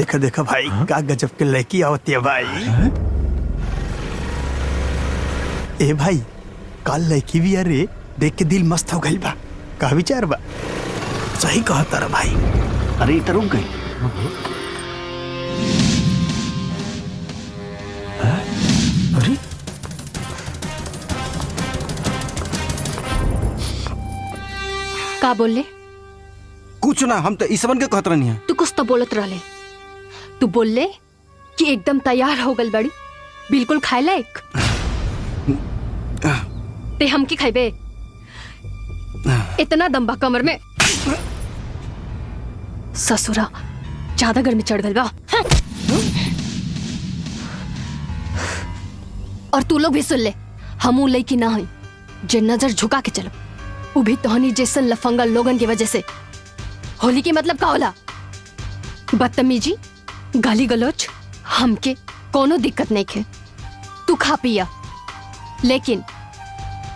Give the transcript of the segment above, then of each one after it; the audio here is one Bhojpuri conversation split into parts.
देखा देखा भाई का गजब के लड़की आवती है भाई। ए भाई काल लड़की भी अरे देख के दिल मस्त हो गई बा। का विचार बा? सही कहा तारा भाई। अरे इतना रुक गई। अरे का बोले? कुछ ना, हम तो इस बन के कहत रहनी है। तू कुछ तो बोलत रहले। तू बोले कि एकदम तैयार हो गल बड़ी, बिल्कुल खाए लायक। ते हम की खाइबे? इतना दम्बा कमर में। ससुरा ज्यादा गर्मी चढ़ गल बा। और तू लोग भी सुन ले, हम लड़की ना हुई जे नजर झुका के चलो। वो भी तोहनी जैसन लफंगा लोगन की वजह से। होली के मतलब का होला? बदतमीजी, गाली गलौज, हमके कोनो दिक्कत नहीं है। तू खा पिया, लेकिन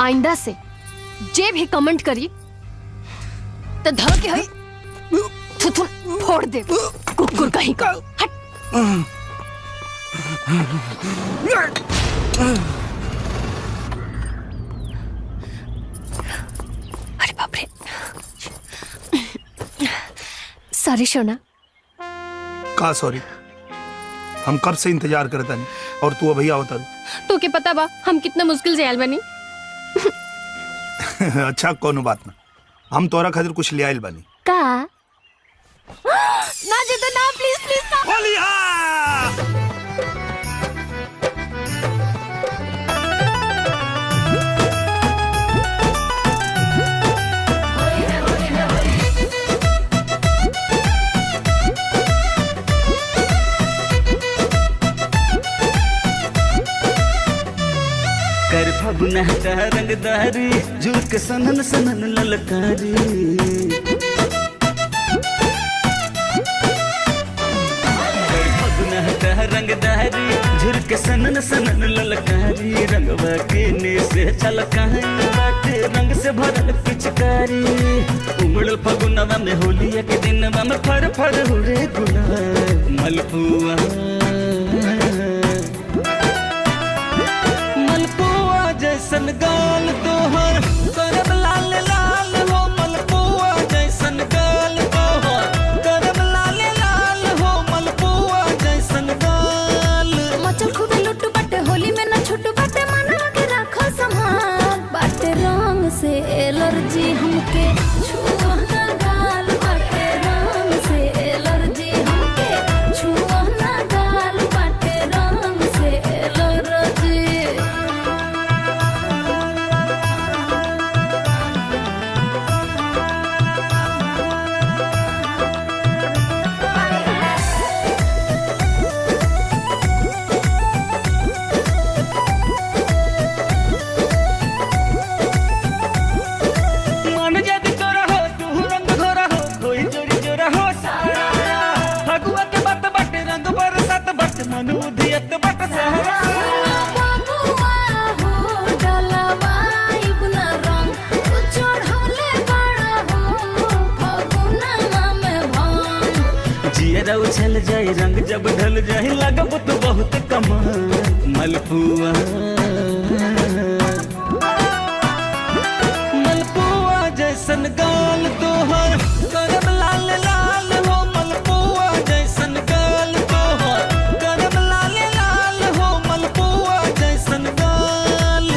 आइंदा से जे भी कमेंट करी तो धर के हई थुथुन फोड़ दे। कुकुर कहीं का। हट। अरे बाप रे। सॉरी सोना। का सॉरी? हम कब से इंतजार करता नहीं और तू अभी आवता। तो के पता बा हम कितना मुश्किल से आयल बनी। अच्छा कोनो बात ना, हम तोरा खातिर कुछ ले आइल बानी। का? ना जे तो ना, प्लीज प्लीज ना। होलिया! कर फगुना का रंगदारी, झुक सनन सनन ललकारी। कर फगुना का रंगदारी, झुक सनन सनन ललकारी। रंगवा के ने से छलकाई बाटे, रंग से भरल पिचकारी। उमड़ल फगुनवा में होलिया के दिनवा में फर फर उड़े गुलाल। मलपुआ जैसन गाल तोहर, करम लाल लाल हो। मलपुआ जैसन गाल तोहर, करम लाल लाल हो। मलपुआ जैसन गाल। मचल खूबे लुट्टू बाटे, होली में ना छुट्टू बाटे। मना के रखो संभाल, बाटे रंग से एलर्जी हमके। छुआ ना गाल, बाटे रंग से एलर्जी हमके। छुआ ना गाल, बाटे रंग से एलर्जी। उछल जाए रंग जब ढल जाए, लगब तो बहुत कमाल। मलपुआ मलपुआ जैसन गाल तोहर, करम लाल लाल हो। मलपुआ जैसन गाल तोहर, करम लाल लाल हो। मलपुआ जैसन गाल।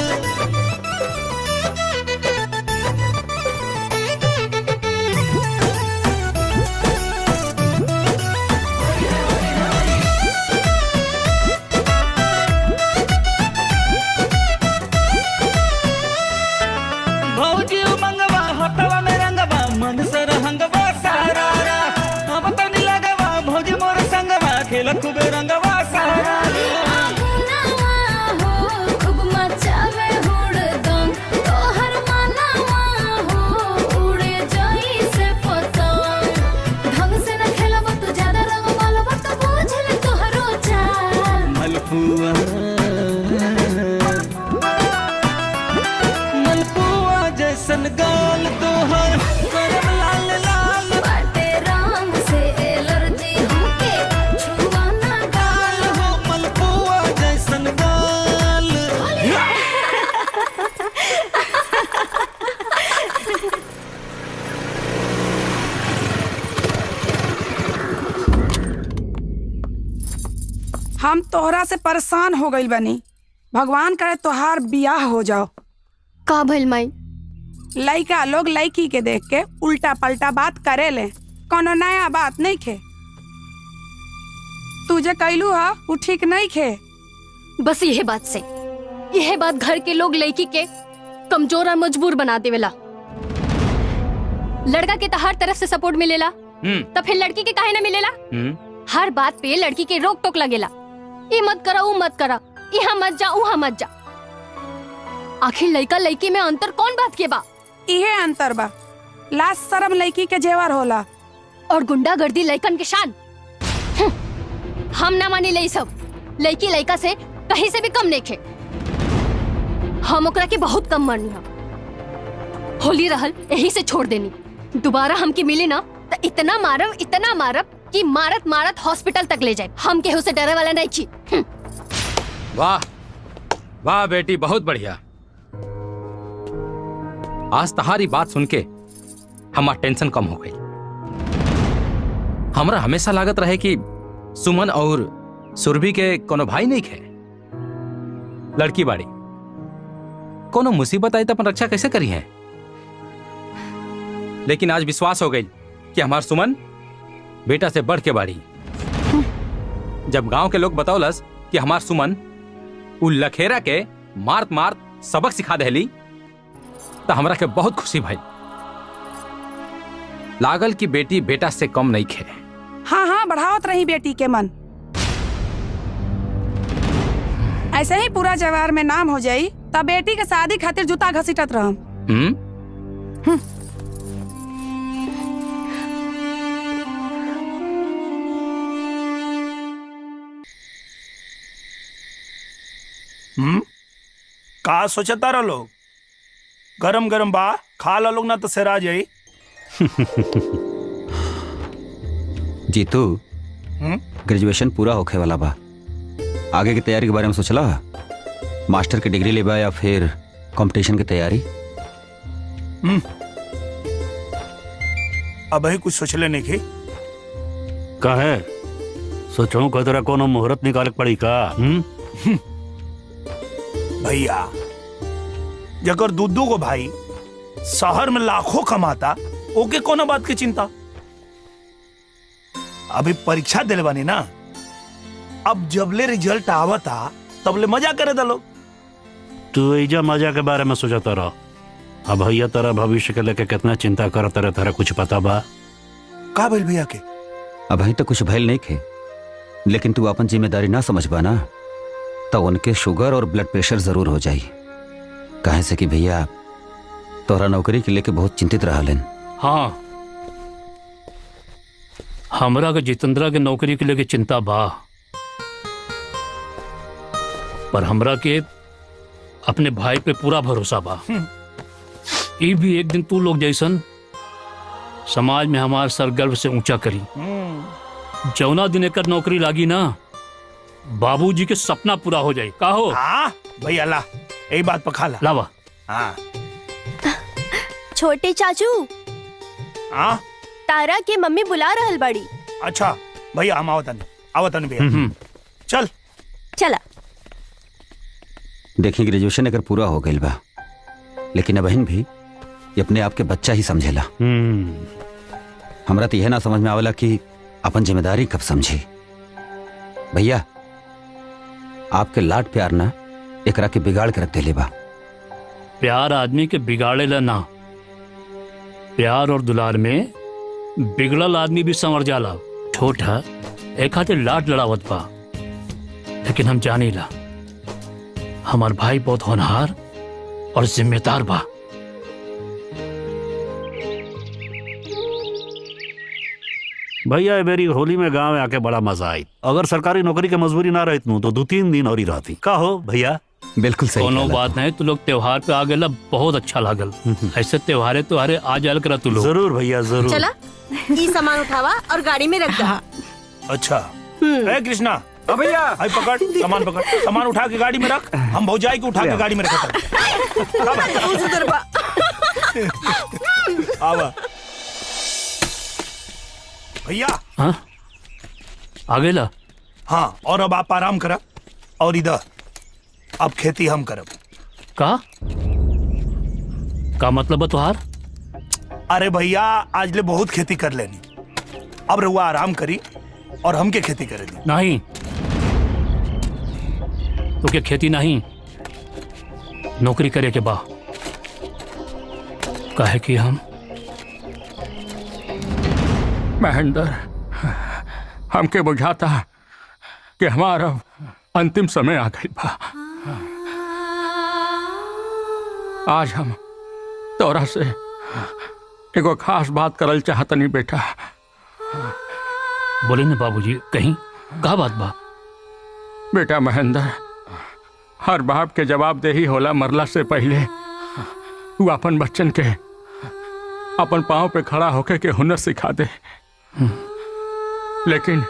हम तोहरा से परेशान हो गइल बनी। भगवान करे तोहार बियाह हो जाओ। का भइल माई? लइका लोग लइकी के देख के उल्टा पलटा बात करे ले, कोनो नया बात नहीं खे। तू जे कैलू हा वो ठीक नहीं खे। बस यह बात से, यह बात घर के लोग लड़की के कमजोर और मजबूर बना देवेला। लड़का के तो हर तरफ से सपोर्ट मिलेला, तो फिर लड़की के काहे ना मिलेला? हर बात पे लड़की के रोक टोक लगेला, ये मत करा वो मत करा, यहाँ मत जा वहाँ मत जा। आखिर लड़का लड़की में अंतर कौन बात के बा? इहे अंतर बा, लाज शर्म लड़की के जेवर होला और गुंडागर्दी लड़कन के शान। हम ना मानी ले सब, लड़की लड़का से कहीं से भी कम नहीं खे। हम ओकरा के बहुत कम मानी हा। होली रहल यही से छोड़ देनी, दोबारा हमके मिली ना तो इतना मारब कि मारत मारत हॉस्पिटल तक ले जाए। हम केहू से डरे वाला नहीं छी। वाह वाह बेटी, बहुत बढ़िया। आज तुम्हारी बात सुन के हमार टेंशन कम हो गई। हमरा हमेशा लागत रहे कि सुमन और सुरभि के कोनो भाई नहीं खे। लड़की बाड़ी, कोनो मुसीबत आई तो अपन रक्षा कैसे करी है। लेकिन आज विश्वास हो गई कि हमार सुमन बेटा से बढ़ के बाड़ी। जब गांव के लोग बतौलस कि हमार सुमन उ लखेरा के मार्त मार्त सबक सिखा देली, तो हमरा के बहुत खुशी भाई लागल कि बेटी बेटा से कम नहीं खे। हाँ हाँ, बढ़ावत रही बेटी के मन। ऐसे ही पूरा जवार में नाम हो जाई, तब बेटी के शादी खातिर जूता घसीटत रहम। का सोचता रह लोग? गरम गरम बा, खा ला लोग ना तो सेरा जाई। जीतू, ग्रेजुएशन पूरा होखे वाला बा। आगे की तैयारी के बारे में सोचला? मास्टर की डिग्री लेबा या फिर कंपटीशन की तैयारी? अब ही कुछ सोचले नहीं की। काहे सोचो को तेरा कोनो मुहूर्त निकाल पड़ी का? भैया, जगर दूधू को भाई शहर में लाखों कमाता, ओके कोनो बात की चिंता? अभी परीक्षा दिले बानी ना, अब जबले रिजल्ट आवता तबले मजा करे दा लोग। तू ऐजा मजा के बारे में सोचता रह। अब भैया तेरा भविष्य के लेके कितना चिंता करता रहे, तेरा कुछ पता बा? का भइल भैया के? अभी तो कुछ भइल नहीं खे, लेकिन तू अपन जिम्मेदारी ना समझ पाना तो उनके शुगर और ब्लड प्रेशर जरूर हो जाई। काहे से कि भैया तोहरा नौकरी के लेके बहुत चिंतित रहलन। हाँ, हमरा के जितेंद्रा के नौकरी के लेके चिंता बा, पर हमरा के अपने भाई पे पूरा भरोसा बा। ये भी एक दिन तू लोग जैसन समाज में हमार सर गर्व से ऊंचा करी। जौना दिन एकर नौकरी लागी ना, बाबूजी के सपना पूरा हो जाए। का हो? हाँ भैया, ला यही बात पखा ला। लावा। हाँ छोटे चाचू, हाँ तारा के मम्मी बुला रहल बड़ी। अच्छा भैया, हम आवतन भैया। चल चला। देखिए, ग्रेजुएशन अगर पूरा हो गई बा, लेकिन अबहिन भी ये अपने आप के बच्चा ही समझेला। हमरा तो यह ना समझ में आवेला कि अपन जिम्मेदारी कब समझी। भैया, आपके लाड प्यार ना एकरा के बिगाड़ के रख देले बा। प्यार आदमी के बिगाड़े ला ना, प्यार और दुलार में बिगड़ल आदमी भी संवर जाला। छोटा एक खातिर लाड लड़ावत बा, लेकिन हम जानी ला हमार भाई बहुत होनहार और जिम्मेदार बा। भैया, ये मेरी होली में गांव में आके बड़ा मजा आई। अगर सरकारी नौकरी के मजबूरी ना रहती तो 2-3 दिन और ही रहती। का हो भैया? बिल्कुल सही। कोनो बात नहीं, तू लोग त्योहार पे आ गए, बहुत अच्छा लागल। ऐसे त्योहारे तुहारे आ जाल करा तू लोग। जरूर भैया, जरूर। चला, ये सामान उठावा और गाड़ी में रख दो। अच्छा। ए कृष्णा, भैया आई पकड़, सामान पकड़, सामान उठा के गाड़ी में रख। हम भौजाई को उठा के गाड़ी में रखा। आवा भैया। हाँ, आ गए ला। हाँ, और अब आप आराम करा और इधर अब खेती हम करब। का मतलब है तुहार? अरे भैया आज ले बहुत खेती कर लेनी, अब रहुआ आराम करी और हमके खेती करे दी। नहीं, तो क्या खेती नहीं, नौकरी करे के बा। काहे कि हम महेंद्र, हमके बुझाता कि हमारा अंतिम समय आ गई बा। आज हम तोरा से एगो खास बात करल चाहतनी बेटा। बोले ना बाबूजी, कहीं का बात बा? बेटा महेंद्र, हर बाप के जवाबदेही होला मरला से पहले तू अपन बच्चन के अपन पाँव पे खड़ा होके के हुनर सिखा दे। लेकिन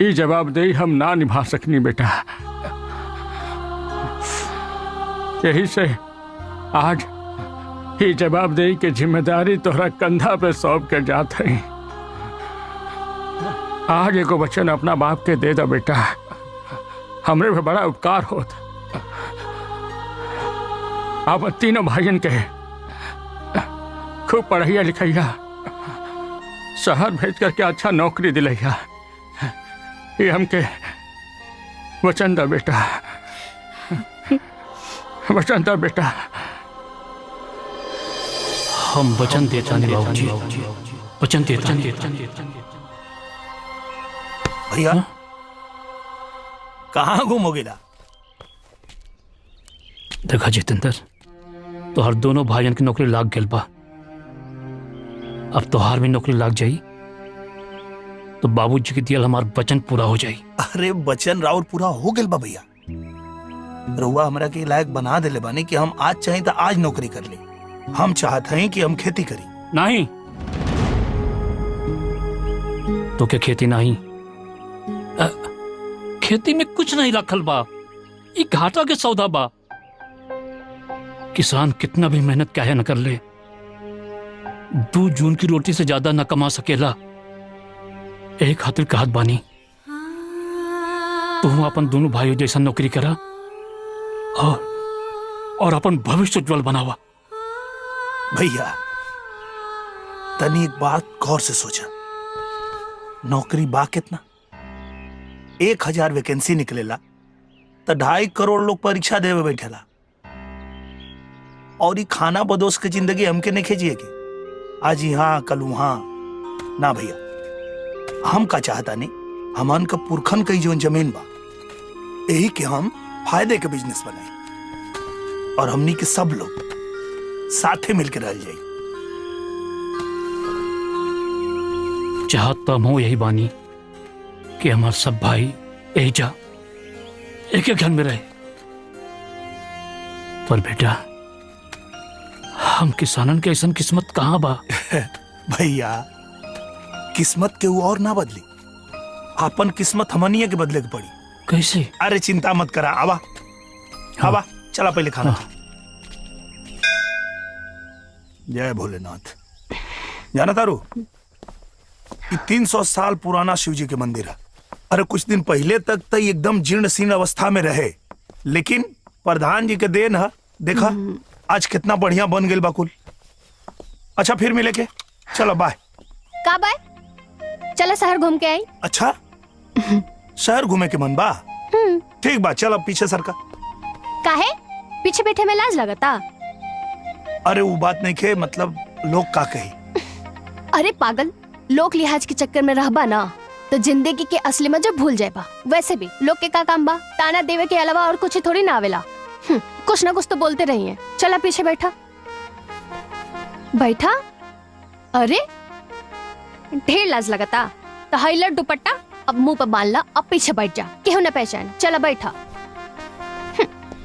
ये जवाबदेही हम ना निभा सकनी बेटा। यही से आज ये जवाबदेही की जिम्मेदारी तोहरा कंधा पे सौंप के जात है। आज एगो वचन अपना बाप के दे दो बेटा, हमरे पे बड़ा उपकार होत। आप तीनों भाइयन के खूब पढ़ैया लिखैया, शहर भेज करके अच्छा नौकरी दिलैया। ये हमके वचन दो बेटा, वचन दो बेटा। हम वचन देता नहीं बाबूजी, वचन देता नहीं। भैया कहाँ घूमोगे ना? देखा जितेंद्र, तो हर दोनों भाइयन की नौकरी लाग गेल बा। अब तोहार भी नौकरी लाग जाई तो बाबूजी के दियल हमार वचन पूरा हो जाई। अरे वचन राउर पूरा हो गेल बा भैया। रउआ हमरा के लायक बना देले बानी कि हम आज चाहे तो आज नौकरी कर ले। हम चाहते हैं कि हम खेती करी। नहीं तो क्या खेती नहीं? खेती में कुछ नहीं रखल बा, ये घाटा के सौदा बा। किसान कितना भी मेहनत काहे न कर ले, 2 जून की रोटी से ज्यादा न कमा सकेला। एक खातिर कहत बानी, तुम अपन दोनों भाइयों जैसा नौकरी करा और अपन भविष्य उज्जवल बनावा। भैया तनी एक बात गौर से सोचा, नौकरी बा कितना? 1000 वैकेंसी निकलेला तो 2.5 करोड़ लोग परीक्षा देवे बैठेला। और ये खाना बदोश के जिंदगी हमके नहीं खींचिएगी, आज यहाँ कल वहां ना। भैया हम का चाहता नहीं, हमन का पुरखन कई जो जमीन बा यही के हम फायदे के बिजनेस बनाए और हमनी के सब लोग साथे मिलकर रह जाए। चाहता हूं यही बानी कि हमारे सब भाई एक जा एक घर में रहे। पर बेटा हम किसानन के ऐसा किस्मत कहाँ बा? भैया किस्मत के वो और ना बदली, अपन किस्मत हमनिया के बदले के पड़ी। कैसे? अरे चिंता मत करा, आवा आवा चला पहले खाना खा। जय भोलेनाथ। जाना तारू, ये 300 साल पुराना शिव जी के मंदिर है। अरे कुछ दिन पहले तक तो एकदम जीर्ण शीर्ण अवस्था में रहे, लेकिन प्रधान जी के देन है, देखा आज कितना बढ़िया बन गए बाकुल। अच्छा फिर मिले के, चलो बाय। का बाय? चला शहर घूम के आई। अच्छा शहर घूमे के मन बा? ठीक बा, चल अब पीछे सरका। काहे पीछे बैठे में लाज लगता? अरे वो बात नहीं खे, मतलब लोग का कही। अरे पागल, लोग लिहाज के चक्कर में रहबा ना तो जिंदगी के असली मजा भूल जाएबा। वैसे भी लोग के का काम बा, ताना देवे के अलावा और कुछ थोड़ी ना आवेला। कुछ ना कुछ तो बोलते रहिए। चला पीछे बैठा बैठा। अरे ढेर लाज लगता तो हाइला दुपट्टा अब मुंह पर बांध ला, अब पीछे बैठ जा, केहू न पहचान। चला बैठा।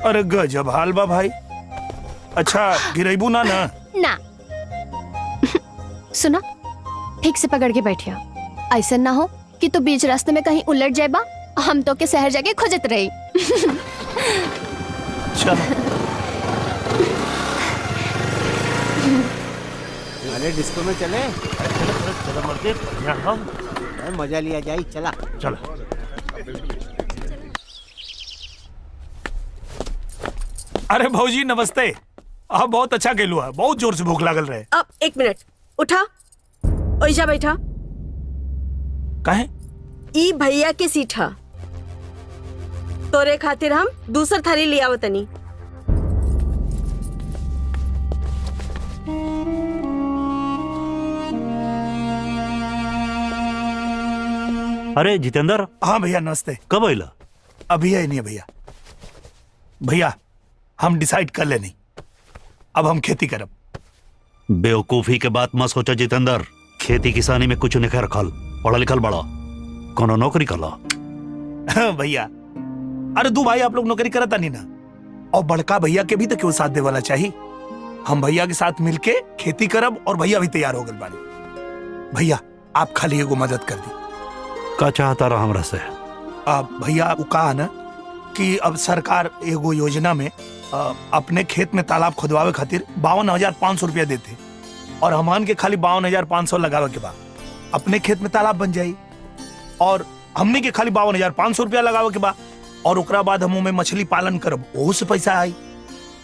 अरे गजब हाल बा भाई। अच्छा गिरेबू ना ना? ना सुना, ठीक से पकड़ के बैठिया, ऐसा ना हो कि तू बीच रास्ते में कहीं उलट जाएबा, हम तो के शहर जाके खोजत रही। अरे डिस्को में चले? चलो मरते मजा लिया जाए। चला चलो। अरे भौजी नमस्ते। आप बहुत अच्छा खेलू है, बहुत जोर से भूख लागल रहे। अब 1 मिनट उठा, ओइजा बैठा। काहे? ई भैया के सीट हा, तोरे खातिर हम दूसर थाली ले आवतनी। अरे जितेंद्र। हाँ भैया नमस्ते। कब आइला? अभी है नहीं भैया। भैया हम डिसाइड कर लेनी, अब हम खेती करब। बेवकूफी के बात मत सोचा जितेंद्र, खेती किसानी में कुछ नहीं रखल, पढ़ा लिखल बड़ा, कोनो नौकरी कला। भैया अरे दू भाई आप लोग नौकरी करता नहीं ना, और बड़का भैया के भी तो क्यों साथ दे वाला चाहिए। हम भैया के साथ मिलके खेती करब और भैया भी तैयार हो गए बानी। भैया आप खाली एगो मदद कर दी। का चाहता रहा हमरा से? भैया वो कहा ना कि अब सरकार एगो योजना में अपने खेत में तालाब खुदवावे खातिर 52,500 रुपया देते, और हमान के खाली 52,500 लगावे के बाद अपने खेत में तालाब बन जाये, और हमने के खाली 52,500 रुपया लगावे के बाद, और ओकरा बाद हम में मछली पालन करब, ओहू से पैसा आई।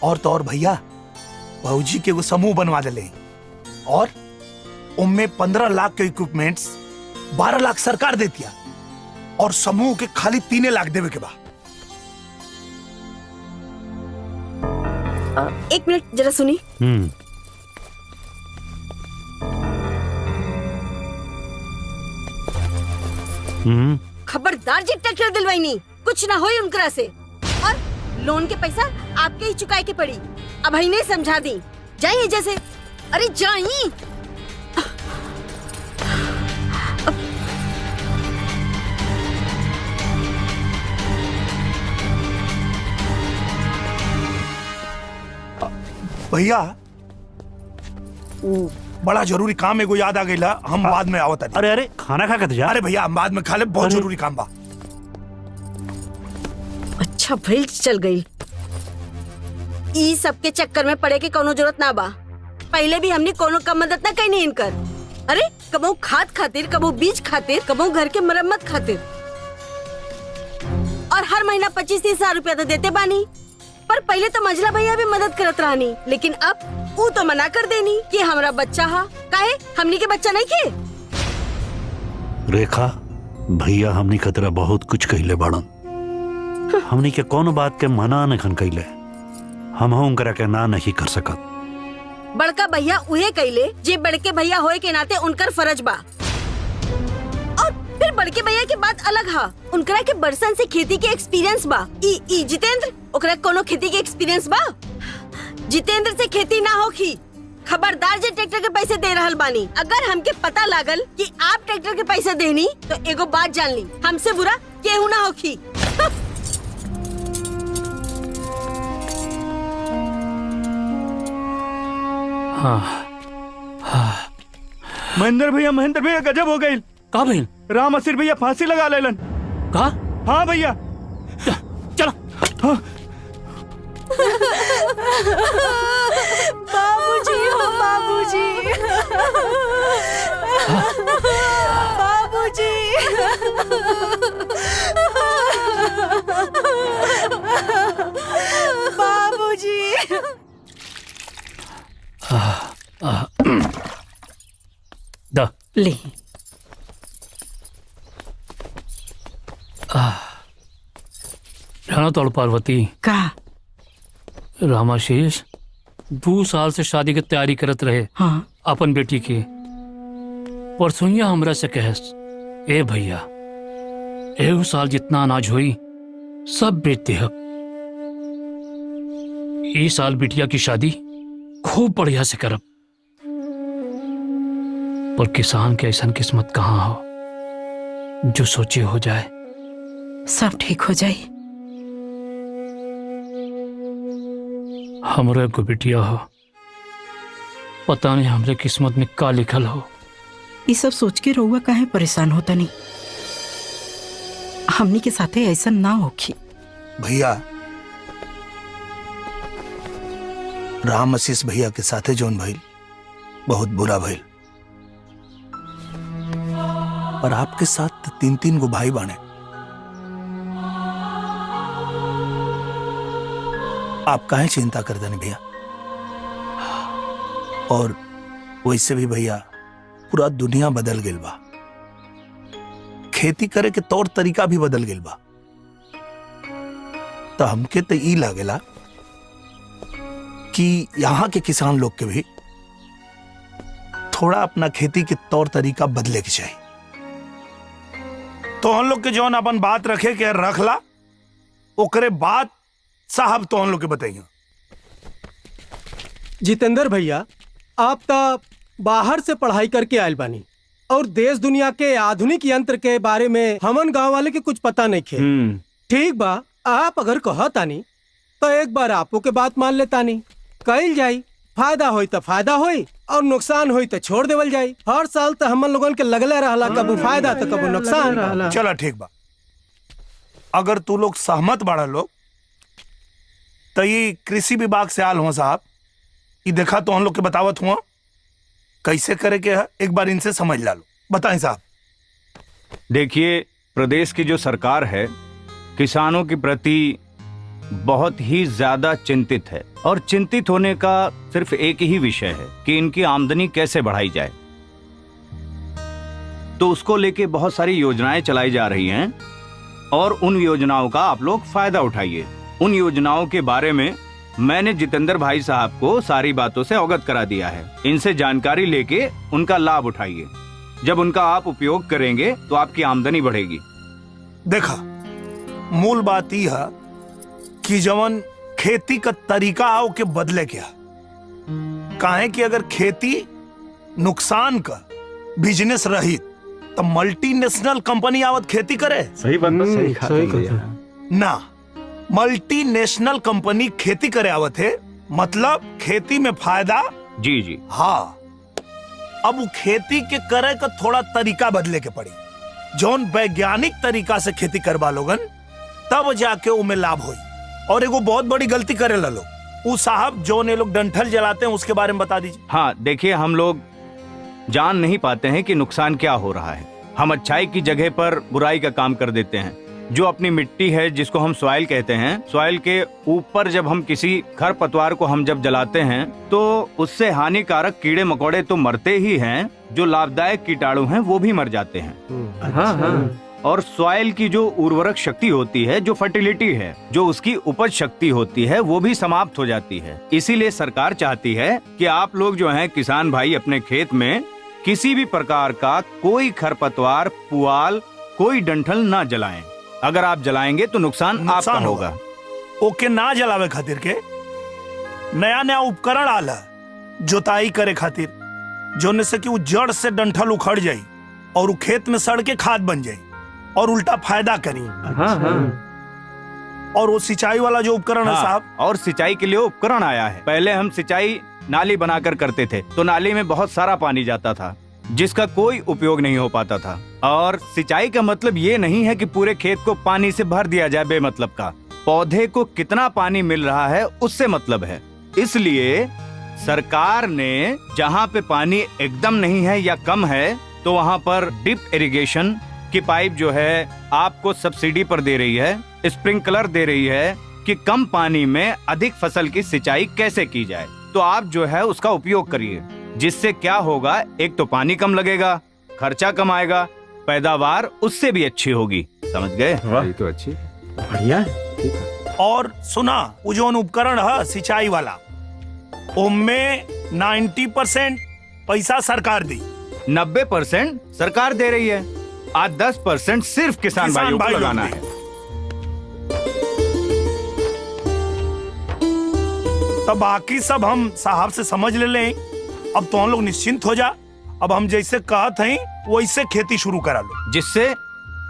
और तो और भैया भौजी के एगो समूह बनवा दिले, और उनमें 15 लाख के इक्विपमेंट्स 12 लाख सरकार देती है, और समूह के खाली 3 लाख देवे के बाद। 1 मिनट जरा सुनी। खबरदार जी ट्रैक्टर दिलवाई, कुछ ना होई उनकरा से, और लोन के पैसा आपके ही चुकाए के पड़ी। अब ही नहीं समझा दी, जाइए जैसे। अरे जाइए। भैया बड़ा जरूरी काम एगो याद आ गइला, हम बाद में आवत। अरे अरे खाना खा के जा। अरे भैया हम बाद में खा ले, बहुत जरूरी काम बा। अच्छा भइल चल गई। ई सब के चक्कर में पड़े के कोनो जरूरत ना बा। पहले भी हमने कोनो कम मदद ना कहीं इनकर। अरे कबो खाद खातिर, कबो बीज खातिर, कबो घर के मरम्मत खातिर, और हर महीना 25-30 हजार रुपया तो देते बानी। पर पहले तो मंझला भैया भी मदद करत रहनी, लेकिन अब वो तो मना कर देनी कि हमारा बच्चा हा, काहे हमनी के बच्चा नहीं के। रेखा भैया हमनी खतरा बहुत कुछ कहले बाड़न, हमनी के कोनो बात के मना नहीं कैले, हम उनकरा के ना नहीं कर सकत। बड़का भैया उहे कैले जे बड़के भैया होए के नाते उनकर फर्ज बा, और फिर बड़के भैया की बात अलग हा, उनकरा के बरसन से खेती के एक्सपीरियंस बा। ई जितेंद्र ओकरा कोनो खेती के एक्सपीरियंस बा? जितेंद्र से खेती ना होखी। खबरदार जे ट्रैक्टर के पैसे दे रहल बानी, अगर हमके पता लागल कि आप ट्रैक्टर के पैसे देनी, तो एगो बात जान ली, हमसे बुरा केहू ना होखी। महेंद्र भैया गजब हो गई। का भइल? राम असीर भैया फांसी लगा लेलन। का? हाँ भैया चलो। हाँ। बाबूजी हो बाबूजी, बाबूजी, बाबूजी। द ले। जाना तोड़ पार्वती का रामाशीष 2 साल से शादी की तैयारी करत रहे। हाँ। अपन बेटी के परसोइया हमरा से कहस, ए भैया एहू साल जितना अनाज हुई सब बेच देहब। ई साल बिटिया की शादी खूब बढ़िया से करब। पर किसान के ऐसा किस्मत कहाँ हो जो सोचे हो जाए। सब ठीक हो जाए। हमरे को बिटिया हो, पता नहीं हमरे किस्मत में का लिखल हो। ये सब सोच के रहुआ काहे परेशान होता नहीं, हमनी के साथे ऐसा ना होखी। भैया राम आशीष भैया के साथे जोन भइल बहुत बुरा भइल, और आपके साथ 3-3 गो भाई बाने, आप काहे चिंता कर देने भैया। और वैसे भी भैया पूरा दुनिया बदल गई बा, खेती करे के तौर तरीका भी बदल गई बा। तो हमके तो ई लागेला कि यहाँ के किसान लोग के भी थोड़ा अपना खेती के तौर तरीका बदले के चाहिए। तो हम लोग के जौन अपन बात रखे के रख ला, ओकरे बाद साहब तो हम लोग के बताइए। जितेंद्र भैया, आप तो बाहर से पढ़ाई करके आयल बानी और देश दुनिया के आधुनिक यंत्र के बारे में हमन गांव वाले के कुछ पता नहीं खे। ठीक बा, आप अगर कहतानी तो एक बार आपो के बात मान लेतानी, कइल जाई। फायदा होई तो फायदा होई और नुकसान होई तो छोड़ देवल जाई। हर साल तो हमन लोगन के लगले रहला, कबू फायदा तो कबू नुकसान। चला ठीक बा, अगर तू लोग सहमत बाड़ा लोग तो ये कृषि विभाग से आल हुआ साहब, ये देखा तो हम लोग के बतावत हुआ कैसे करे के है, एक बार इनसे समझ ला लो। बताएं साहब। देखिए, प्रदेश की जो सरकार है किसानों के प्रति बहुत ही ज्यादा चिंतित है और चिंतित होने का सिर्फ एक ही विषय है कि इनकी आमदनी कैसे बढ़ाई जाए। तो उसको लेके बहुत सारी योजनाएं चलाई जा रही हैं और उन योजनाओं का आप लोग फायदा उठाइए। उन योजनाओं के बारे में मैंने जितेंद्र भाई साहब को सारी बातों से अवगत करा दिया है। इनसे जानकारी लेके उनका लाभ उठाइए। जब उनका आप उपयोग करेंगे तो आपकी आमदनी बढ़ेगी। देखा, मूल बात यह है कि जवन खेती का तरीका आओ के बदले क्या काहे कि अगर खेती नुकसान का बिजनेस रही तो मल्टीनेशनल कंपनी आवत खेती करे। सही बात, सही ना, मल्टीनेशनल कंपनी खेती करे आवत है, मतलब खेती में फायदा। जी जी हाँ, अब वो खेती के करे का थोड़ा तरीका बदले के पड़ी। जौन वैज्ञानिक तरीका से खेती करवा लोगन तब जाके उमें लाभ होई। और एगो बहुत बड़ी गलती करे ला लोग, वो साहब जो ने लोग डंठल जलाते हैं उसके बारे में बता दीजिए। हाँ, देखिए, हम लोग जान नहीं पाते हैं कि नुकसान क्या हो रहा है। हम अच्छाई की जगह पर बुराई का काम कर देते हैं। जो अपनी मिट्टी है, जिसको हम सॉइल कहते हैं, सॉइल के ऊपर जब हम किसी खरपतवार को हम जब जलाते हैं तो उससे हानिकारक कीड़े मकोड़े तो मरते ही हैं, जो लाभदायक कीटाणु हैं वो भी मर जाते हैं। हाँ। और सॉइल की जो उर्वरक शक्ति होती है, जो फर्टिलिटी है, जो उसकी उपज शक्ति होती है, वो भी समाप्त हो जाती है। इसीलिए सरकार चाहती है कि आप लोग जो हैं किसान भाई अपने खेत में किसी भी प्रकार का कोई खरपतवार, पुआल, कोई डंठल ना जलाएं। अगर आप जलाएंगे तो नुकसान आपका होगा। ओके, ना जलावे खातिर के नया नया उपकरण आला जोताई करे खातिर, जोने से कि वो जड़ से डंठल उखड़ जाई और वो खेत में सड़ के खाद बन जाई और उल्टा फायदा करी। और वो सिंचाई वाला जो उपकरण है साहब, और सिंचाई के लिए उपकरण आया है। पहले हम सिंचाई नाली बनाकर करते थे तो नाली में बहुत सारा पानी जाता था जिसका कोई उपयोग नहीं हो पाता था। और सिंचाई का मतलब ये नहीं है कि पूरे खेत को पानी से भर दिया जाए बेमतलब का। पौधे को कितना पानी मिल रहा है उससे मतलब है। इसलिए सरकार ने जहाँ पे पानी एकदम नहीं है या कम है तो वहाँ पर डिप इरिगेशन की पाइप जो है आपको सब्सिडी पर दे रही है, स्प्रिंकलर दे रही है कि कम पानी में अधिक फसल की सिंचाई कैसे की जाए। तो आप जो है उसका उपयोग करिए, जिससे क्या होगा, एक तो पानी कम लगेगा, खर्चा कम आएगा, पैदावार उससे भी अच्छी होगी। समझ गए? ये तो अच्छी, बढ़िया। और सुना, वो जो उपकरण है सिंचाई वाला, उनमें 90% पैसा सरकार दी, 90% सरकार दे रही है, आज 10% सिर्फ किसान भाइयों को लगाना है। तो बाकी सब हम साहब से समझ ले लें। अब तो हम लोग निश्चिंत हो जा। अब हम जैसे कहत हैं वैसे खेती शुरू करा लो, जिससे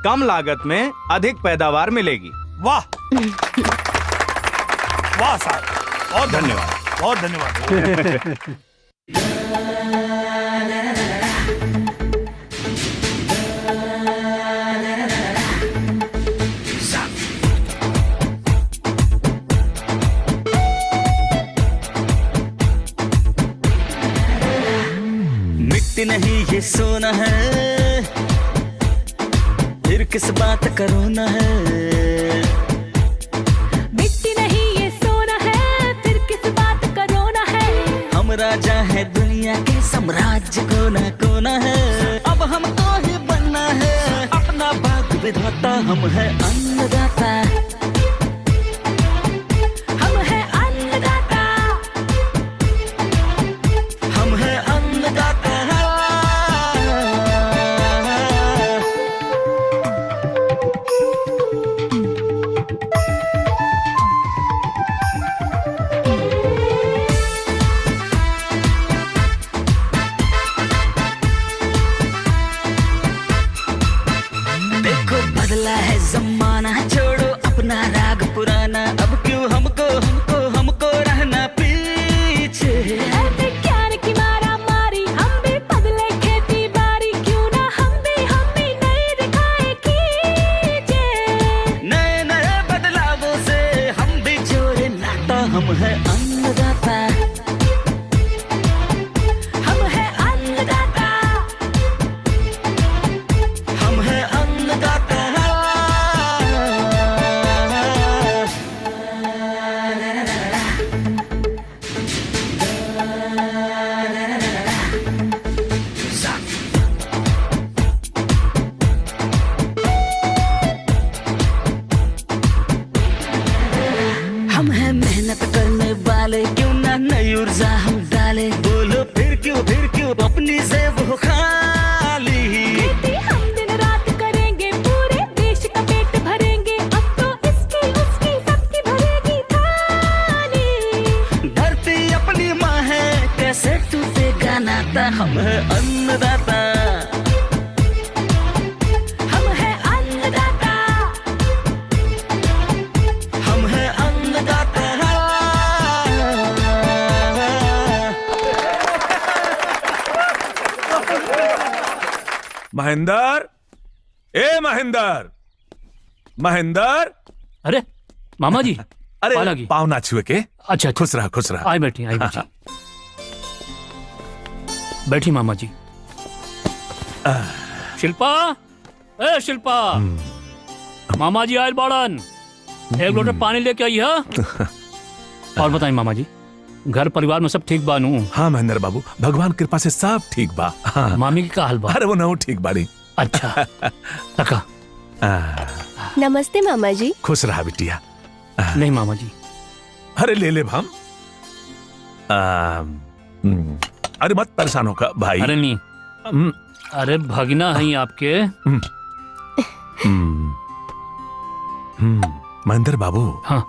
कम लागत में अधिक पैदावार मिलेगी। वाह वाह साहब, बहुत धन्यवाद, बहुत धन्यवाद। मिट्टी नहीं ये सोना है, फिर किस बात का रोना है। मिट्टी नहीं ये सोना है, राजा है दुनिया के साम्राज्य कोना कोना है अब हमको ही बनना है अपना बाग विधाता हम है अन्नदाता हम है अन्नदाता हम है अन्नदाता देखो बदला है जमाना छोड़ो अपना राग पुराना अब क्यों हमको हमको हमको रहना पीछे विज्ञान की मारा मारी हम भी बदले खेती बारी क्यों ना हम भी नई दिखाए कीजिए नए नए बदलावों से हम भी जोड़े नाता हम है अन्नदाता हम है अन्नदाता हम है अन्नदाता हम है मेहनत करने वाले क्यों ना नई ऊर्जा हम डाले बोलो फिर क्यों अपनी जेब हो खाली खेती हम दिन रात करेंगे पूरे देश का पेट भरेंगे अब तो इसकी उसकी सबकी भरेगी थाली धरती अपनी माँ है कैसे टूटेगा नाता हम है अन्नदाता हम है अन्नदाता हम है अन्नदाता महेंद्र, ए महेंद्र, महेंद्र। अरे मामा जी अरे पाला की। पाँव ना छुए के। अच्छा खुश रहा खुश रहा। आई बैठी बैठी मामा जी। शिल्पा, ए शिल्पा, मामा जी आयल बाड़न, एक लोटा पानी लेके आई है। और बताइए मामा जी, घर परिवार में सब ठीक बानू? हाँ महेंद्र बाबू, भगवान कृपा से सब ठीक बा। हाँ। मामी की का हाल बा? अरे वो ना ठीक बाड़ी। अच्छा तका। नमस्ते मामा जी। खुश रहा बिटिया। नहीं मामा जी। अरे ले ले भाम। अरे मत परेशान होगा भाई। अरे नहीं, अरे भगना है आपके। महेंद्र बाबू। हाँ।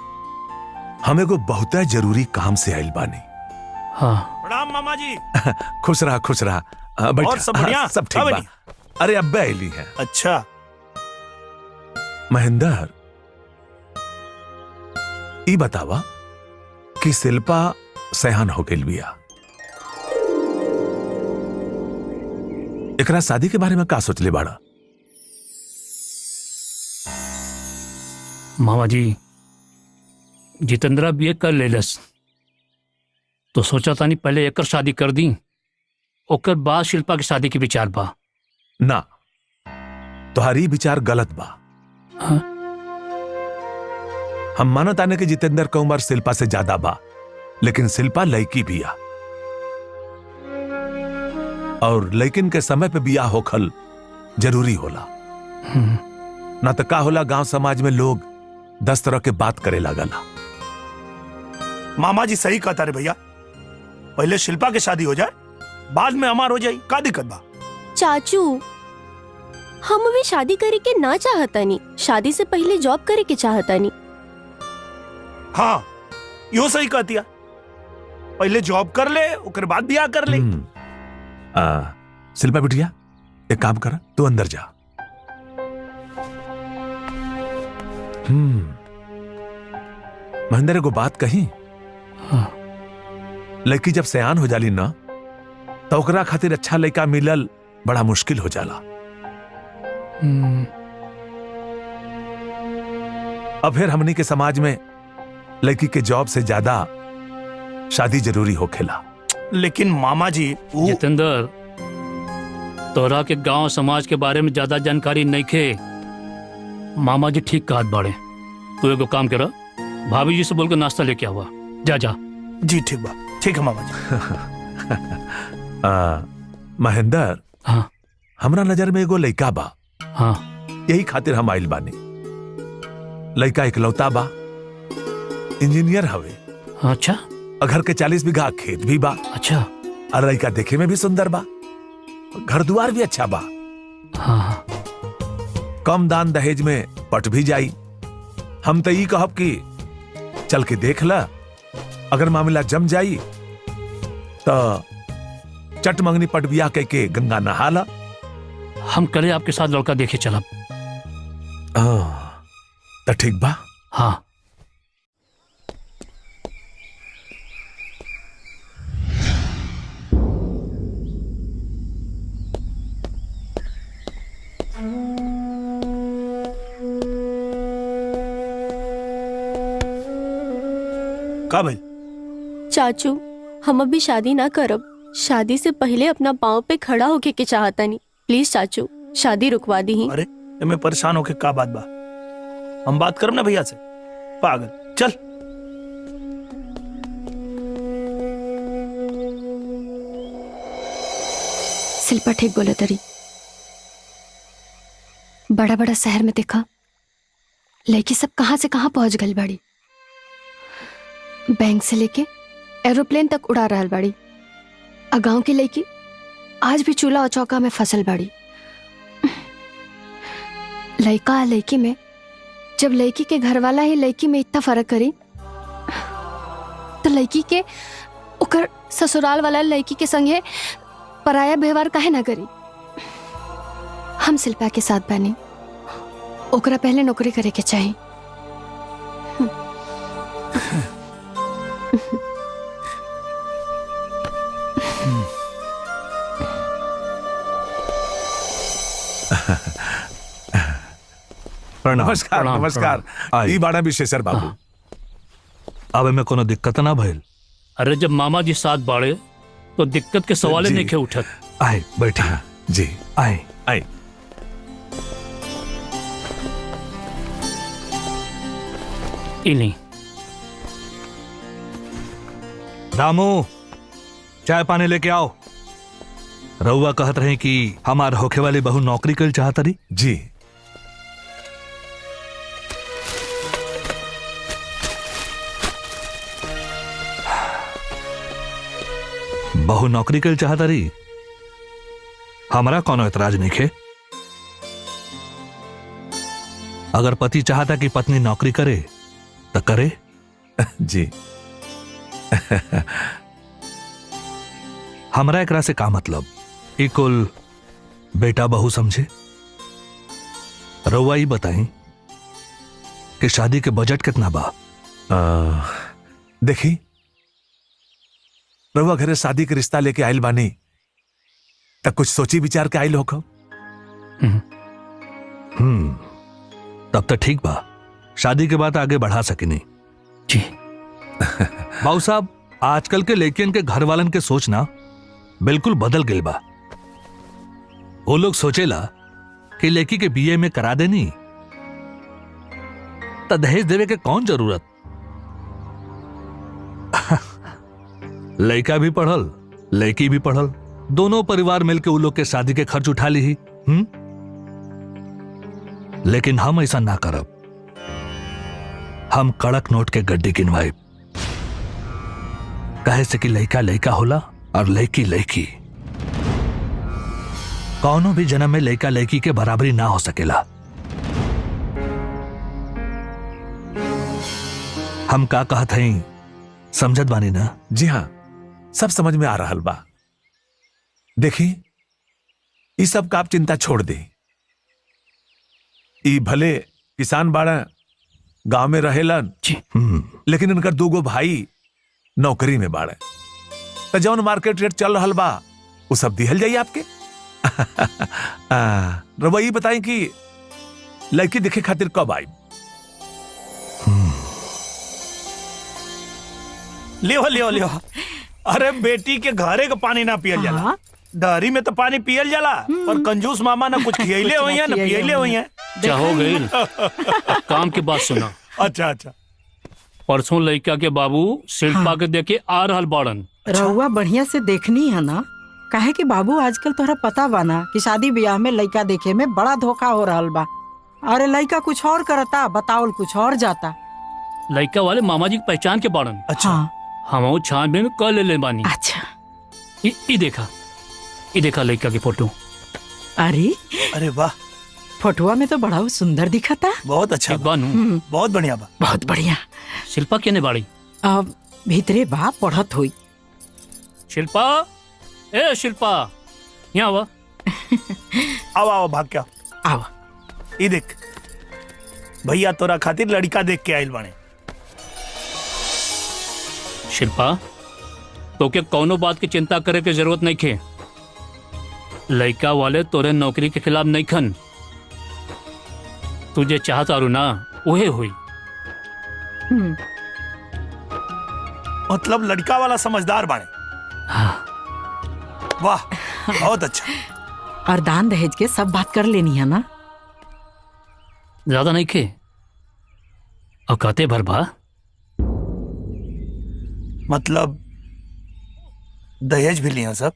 हमें को बहुत जरूरी काम से आइल बानी। हाँ। प्रणाम मामा जी। खुश रहा। और सब बढ़िया? सब ठीक बा। अरे अब्बे आइली है। अच्छा महेंद्र, ई बतावा कि शिल्पा सयान हो गइल बिया, एकरा शादी के बारे में का सोचले बाड़ा? मामा जी, जितेंद्रा बीए कर लेलस तो सोचा था नहीं पहले एकर शादी कर दी, ओकर बाद शिल्पा की शादी के विचार बा। ना, तुम्हारी विचार गलत बा। हाँ? हम मानत आने के जितेंद्र का उम्र शिल्पा से ज्यादा बा, लेकिन शिल्पा लड़की बिया और लड़किन के समय पे बिया होखल जरूरी होला। ना तो का होला, गांव समाज में लोग 10 तरह के बात करे लागला। मामा जी सही कहता रे भैया, पहले शिल्पा की शादी हो जाए, बाद में हमार हो जाए, का दिक्कत बा? चाचू, हम भी शादी करे के ना चाहता नहीं, शादी से पहले जॉब करे के चाहता नहीं। हाँ, यो सही कहतिया, पहले जॉब कर ले, उसके बाद ब्याह कर ले। शिल्पा बिटिया, एक काम कर, तू अंदर जा। महेंद्र को बात कही। हाँ। लड़की जब सयान हो जाली ना, तो ओकरा खातिर अच्छा लड़का मिलल बड़ा मुश्किल हो जाला। अब फिर हमनी के समाज में लड़की के जॉब से ज्यादा शादी जरूरी होखेला। लेकिन मामा जी जितेंद्र, तोरा के गांव समाज के बारे में ज्यादा जानकारी नहीं खे। मामा जी ठीक कहत बाड़े, तू एगो काम करा, भाभी जी से बोल के नाश्ता लेके आवा। जा जा। जी ठीक बा, ठीक है मामा जी। महेंद्र, हाँ हमरा नजर में एगो लइका बा। हाँ यही खातिर हम आइल बानी। लइका इकलौता बा, इंजीनियर हवे। अच्छा। घर के 40 बीघा खेत भी बा। अच्छा। और लइका देखे में भी सुंदर बा, घर दुआर भी अच्छा बा। हाँ। कम दान दहेज में पट भी जाई। हम तो ये कहब कि चल के देख ला, अगर मामला जम जाई तो चट मंगनी पट बिया कह के गंगा नहा ला। हम कल आपके साथ लड़का देखे चलब। तो ठीक बा। हाँ। का भाई? चाचू, हम अभी शादी ना करब। शादी से पहले अपना पाँव पे खड़ा होके के चाहता नहीं। प्लीज चाचू, शादी रुकवा दी। अरे मैं परेशान होके का बात बा? हम बात करब ना भैया से। पागल, चल। शिल्पा ठीक बोले तरी। बड़ा बड़ा शहर में देखा लड़की सब कहां से कहां पहुंच गई बाड़ी। बैंक से लेके एरोप्लेन तक उड़ा रहल बाड़ी। आ गांव की लड़की आज भी चूल्हा और चौका में फसल बाड़ी। लड़का आ लड़की में जब लड़की के घर वाला ही लड़की में इतना फर्क करी तो लड़की के ओकर ससुराल वाला लड़की के संगे पराया व्यवहार काहे ना करी। हम शिल्पा के साथ बने, ओकरा पहले नौकरी करे के चाहिए। नमस्कार। नमस्कार। ई बाड़ा विशेषर बाबू। अब में कोनो दिक्कत ना भइल? अरे जब मामा जी साथ बाड़े तो दिक्कत के सवाल नहीं के उठत। आए बैठे। जी आए आए। इन्हीं रामू, चाय पानी लेके आओ। रउआ कहत रहे कि हमार होखे वाली बहू नौकरी कर चाहत रही। जी। बहू नौकरी कर चाहत रही, हमारा कोनो एतराज नहीं खे। अगर पति चाहता कि पत्नी नौकरी करे तो करे। जी। हमरा एकरा से का मतलब? ई कुल बेटा बहू समझे। रउआ ई बताई कि शादी के बजट कितना बा? देखी, रउआ घरे शादी के रिश्ता लेके आइल बानी तब कुछ सोची विचार के आइल होखो। तब तो ठीक बा, शादी के बाद आगे बढ़ा सकिनी। जी। बाबू साहब, आजकल के लड़कियन के घर वालन के सोचना बिल्कुल बदल गई बा। वो लोग सोचेला कि लड़की के बीए में करा देनी तो दहेज देवे के कौन जरूरत। लड़का भी पढ़ल, लड़की भी पढ़ल, दोनों परिवार मिलकर उन लोग के शादी के खर्च उठा ली ही। लेकिन हम ऐसा ना करब। हम कड़क नोट के गड्डी गिनवाइब। कहे से कि लड़का लड़का होला और लड़की लड़की। कौनो भी जन्म में लड़का लड़की के बराबरी ना हो सकेला। हम का कहत हई, समझत बानी ना? जी हाँ, सब समझ में आ रहा बा। देखी, इस सब का आप चिंता छोड़ दे। ई भले किसान बाड़ा, गांव में रहेलन, लेकिन इनकर दूगो भाई नौकरी में बाड़े। तो जौन मार्केट रेट चल रहा बा वो सब दिहल जाइए आपके। रउआ ई बताई कि लड़की देखे खातिर कब आई? लियो लियो लियो। अरे बेटी के घरे का पानी ना पियल जाला, डहरी में तो पानी पियल जाला, और कंजूस मामा ना कुछ खियले हुई है ना पियले हुई है। क्या हो गई? काम की बात सुना। अच्छा अच्छा। परसों लड़का के बाबू शिल्पा के देखे आ रहल बाड़न। रहुआ बढ़िया से देखनी है ना, काहे कि बाबू आजकल तोहरा पता बा ना कि शादी ब्याह में लड़का देखे में बड़ा धोखा हो रहा बा। अरे लड़का कुछ और करता, बतावल कुछ और जाता। लड़का वाले मामा जी की पहचान के बाड़न। अच्छा। हम छानबीन कर ले बानी। अच्छा। ई देखा लड़का की फोटो। अरे वाह, फोटोआ में तो बड़ा सुंदर दिखा था। बहुत अच्छा बानू, बहुत बढ़िया बा। बहुत बढ़िया। शिल्पा केने बाड़ी? अब भीतरे बा पढ़त हुई। शिल्पा, ए शिल्पा, यहाँ आवा। आओ भाग क्या आओ। ये देख भैया तोरा खातिर लड़का देख के आइल बाने। शिल्पा, तो क्या कौनो बात की चिंता करे की जरूरत नहीं खे। लड़का वाले तोरे नौकरी के खिलाफ नहीं खन। तुझे चाहता रू ना वही हुई। मतलब लड़का वाला समझदार बाने। हाँ। वाह, बहुत अच्छा। और दान दहेज के सब बात कर लेनी है ना? ज्यादा नहीं खे, औकाते भर बा। मतलब दहेज भी लिया सब?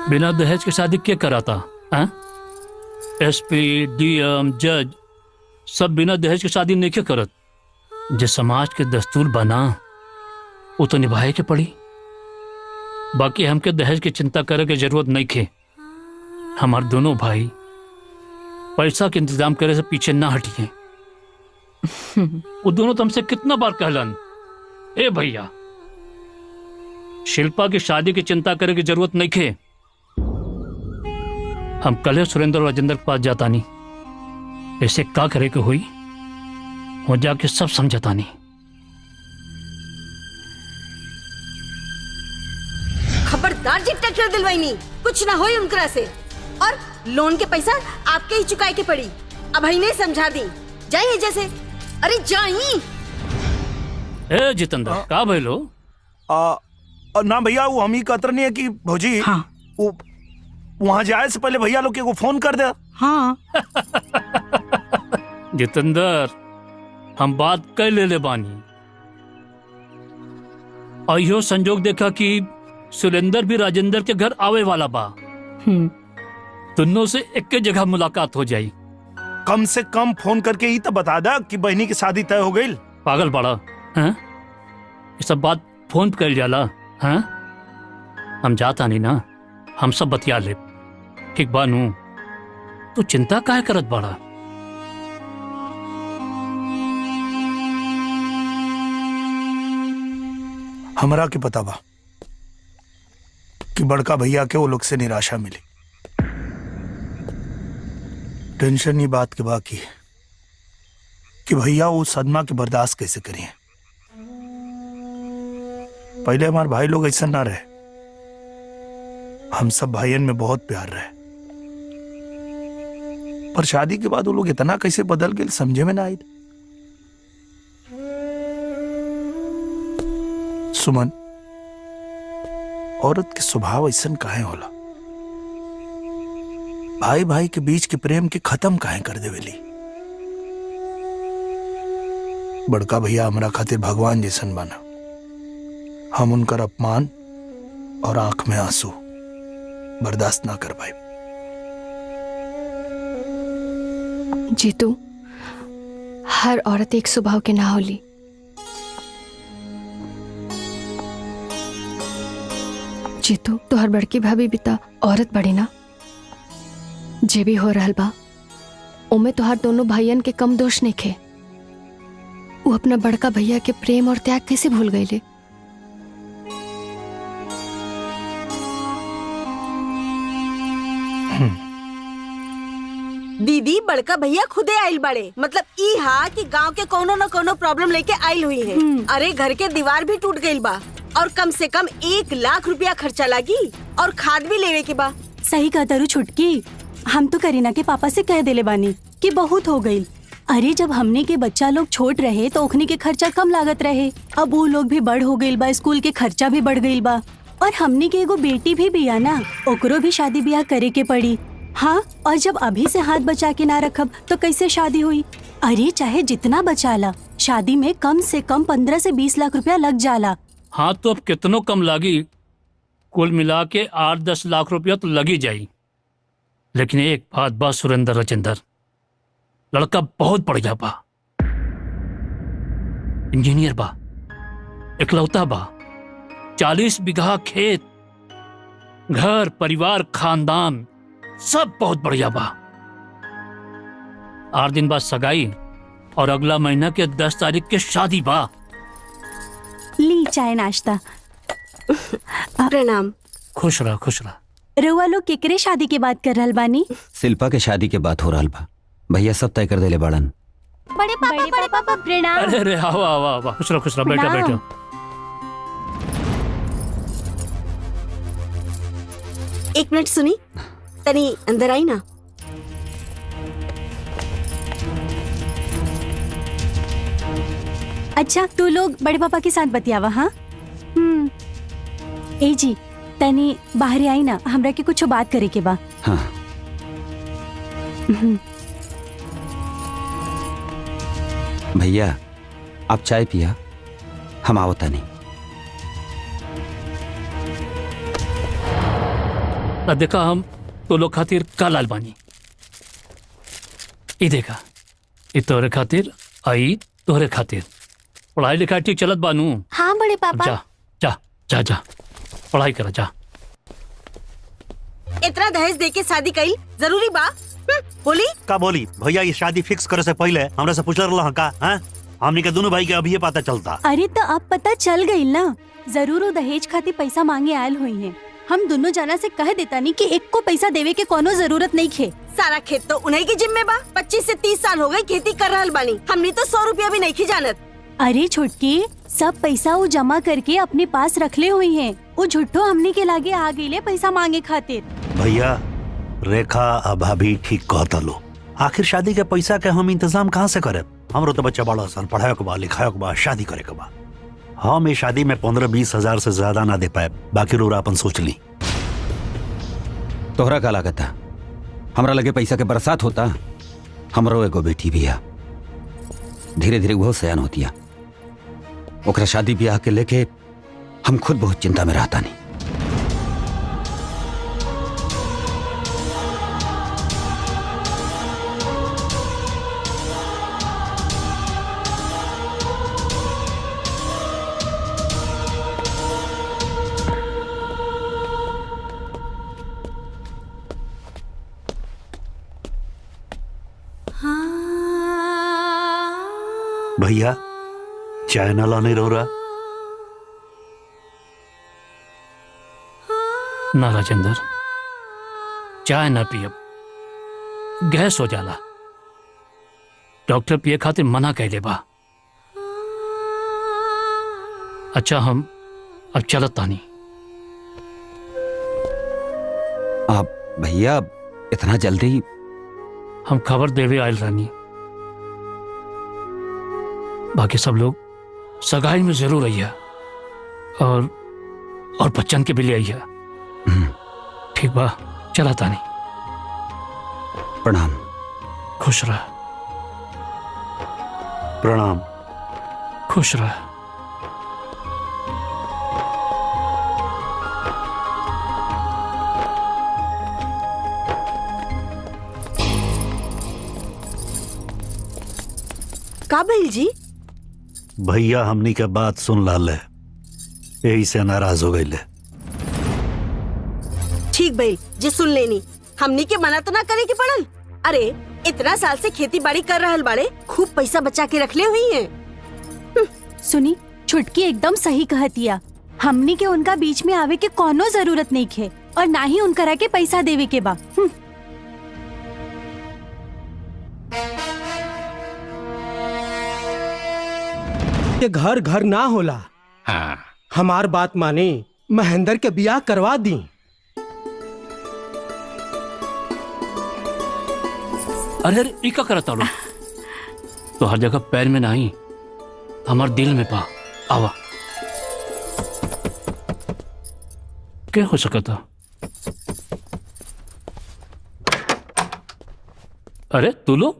बिना दहेज के शादी क्या कराता? एसपी, डीएम, जज सब बिना दहेज के शादी नहीं क्या करत। जो समाज के दस्तूर बना वो तो निभाए के पड़ी। बाकी हमके दहेज की चिंता करे की जरूरत नहीं खे। हमारे दोनों भाई पैसा के इंतजाम करे से पीछे ना हटिए। वो दोनों तुमसे कितना बार कहलन, ए भैया शिल्पा की शादी की चिंता करे की जरूरत नहीं खे। हम कल सुरेंद्र और राजेंद्र के पास जाता नहीं। ऐसे क्या करे के हुई हो जाके सब समझता नहीं। खबरदार जी, ट्रैक्टर दिलवाई नहीं, कुछ ना होई उनकरा से। और लोन के पैसा आपके ही चुकाए के पड़ी। अब ही नहीं समझा दी, जाइए जैसे। अरे जाइए। ए जितेंद्र, का भइलो? ना भैया, वो हम ही कतर नहीं है कि भौजी। हाँ। वो वहाँ जाए से पहले भैया लोग को फोन कर दे। हाँ। जितेंद्र, हम बात कर ले बानी। और यो संजोग देखा कि सुरेंद्र भी राजेंद्र के घर आवे वाला बा। दोनों से एक जगह मुलाकात हो जाई। कम से कम फोन करके ही तो बता दा कि बहनी की शादी तय हो गई। पागल बड़ा हैं? ये सब बात फोन पे कर जाला हैं? हम जाता नहीं ना, हम सब बतिया ले। ठीक बानू, तू चिंता काहे करत बड़ा? हमरा के पता बा कि बड़का भैया के वो लोग से निराशा मिली। टेंशन ये बात के बाकी है कि भैया वो सदमा के बर्दाश्त कैसे करिए। पहले हमारे भाई लोग ऐसा ना रहे। हम सब भाइयन में बहुत प्यार रहे, पर शादी के बाद वो लोग इतना कैसे बदल गए समझे में ना आई। सुमन, औरत के स्वभाव ऐसा काहे होला? भाई भाई के बीच के प्रेम के खत्म काहे कर देवेली? बड़का भैया हमारा खातिर भगवान जैसन बना। हम उनकर अपमान और आंख में आंसू बर्दाश्त ना कर पाए। जीतू, हर औरत एक स्वभाव के ना होली। जीतू, तो हर बड़की भाभी बिता औरत बड़ी ना। जे भी हो रहल बा ओमे तोहार दोनों भाइयन के कम दोष नहीं खे। वो अपना बड़का भैया के प्रेम और त्याग कैसे भूल गए? दीदी, बड़का भैया खुदे आइल बड़े। मतलब ई हा कि गांव के कोनो न कोनो प्रॉब्लम लेके आइल हुई है। अरे घर के दीवार भी टूट गई बा और कम से कम 1 लाख रुपया खर्चा लगी और खाद भी लेवे के बा। सही कहा तारू छुटकी। हम तो करीना के पापा से कह देले बानी कि बहुत हो गई। अरे जब हमने के बच्चा लोग छोट रहे तो ओखनी के खर्चा कम लागत रहे। अब वो लोग भी बड़ हो गई बा, स्कूल के खर्चा भी बढ़ गई बा। और हमने के एगो बेटी भी बिया ना, ओकरो भी शादी ब्याह करे के पड़ी। हाँ, और जब अभी से हाथ बचा के ना रखब तो कैसे शादी हुई? अरे चाहे जितना बचा ला, शादी में कम से कम 15 से 20 लाख रुपया लग जाला। हाँ तो अब कितनों कम लागी, कुल मिला के 8-10 लाख रुपया तो लगी जाई। लेकिन एक बात बा सुरेंद्र राजेंद्र, लड़का बहुत बढ़िया बा, इंजीनियर बा, इकलौता बा, 40 बीघा खेत, घर परिवार खानदान सब बहुत बढ़िया बा। 8 दिन बाद सगाई और अगला महीना के 10 तारीख के शादी बा। ली चाय नाश्ता। प्रणाम। खुश रह खुश रह। रउआ लोग केकरे शादी के बात कर रहल बानी? शिल्पा के शादी के बात हो रहा बा, भैया सब तय कर देले बाड़न। बड़े पापा प्रणाम। अरे अरे आओ आओ आओ, खुश रह बैठो बैठो। एक मिनट सुनी, तनी अंदर आई ना। अच्छा तू लोग बड़े पापा के साथ बतियावा। हाँ ए जी तनी बाहर आई ना, हमरा के कुछ बात करे के बा। हाँ। भैया आप चाय पिया, हम आवता नहीं। देखा हम तो लोग खातिर का लाल बानी, ई देखा, ई तोहरे खातिर आई, तोहरे खातिर। पढ़ाई लिखाई ठीक चलत बानू? हाँ बड़े पापा। जा जा जा जा पढ़ाई कर जा। इतना दहेज दे के शादी कई जरूरी बा? बोली का बोली भैया, ये शादी फिक्स करे से पहले हमरा से पूछ रहा का? हमनी के दोनों भाई के अभी पता चलता। अरे तो अब पता चल गई ना, जरूर वो दहेज खातिर पैसा मांगे आयल हुई है। हम दोनों जना से कह देता नहीं कि एक को पैसा देवे के कोनो जरूरत नहीं खे। सारा खेत तो उन्हीं की जिम्मे बा। 25 से 30 साल हो गए खेती कर रहल बानी, हमनी तो 100 रुपया भी नहीं खी जानत। अरे छोटकी, सब पैसा वो जमा करके अपने पास रखले हुई हैं। वो झुट्ठो हमने के लागे आ गई पैसा मांगे खातिर। भैया रेखा अभाभी ठीक कहता लो, आखिर शादी के पैसा के हम इंतजाम कहाँ से करे? हमरो तो बच्चा बड़ा सन, पढ़ाए के बाद लिखाए के बाद शादी करे के बाद हम ये शादी में 15-20 हजार से ज्यादा ना दे पाए। बाकी रोरा अपन सोच ली। तोहरा का लागत है हमरा लगे पैसा के बरसात होता? हमरो एगो बेटी भी है, धीरे धीरे वो सयान होती है। ओकरा शादी ब्याह के लेके हम खुद बहुत चिंता में रहता नहीं। भैया चाय ना लाने रो रहा? ना राजेंद्र, चाय ना पियब, गैस हो जाला। डॉक्टर पिए खातिर मना कह देबा। अच्छा हम अब चलत तानी। आप भैया इतना जल्दी? हम खबर देवे आयल रानी, बाकी सब लोग सगाई में जरूर आइया और बच्चन के भी ले आइया। ठीक बा, चला तानी। प्रणाम। खुश रह। प्रणाम। खुश रह। का भइल जी? भैया हमनी के बात सुन लाले, यही से नाराज हो गई। ठीक भइल जे सुन लेनी, हमनी के मना तो ना करे के पड़ल। अरे इतना साल से खेती बाड़ी कर रहल बाड़े, खूब पैसा बचा के रखले हुई हैं। सुनी, छुटकी एकदम सही कहतिया। हमनी के उनका बीच में आवे के कोनो जरूरत नहीं खे और ना ही उनकरा के पैसा देवे के बा। ये घर घर ना होला। हाँ। हमार बात माने, महेंद्र के बियाह करवा दी। अरे अरे ई का करता लो? तो हर जगह पैर में नहीं, हमार दिल में पा। आवा। क्या हो सकता? अरे तू लो।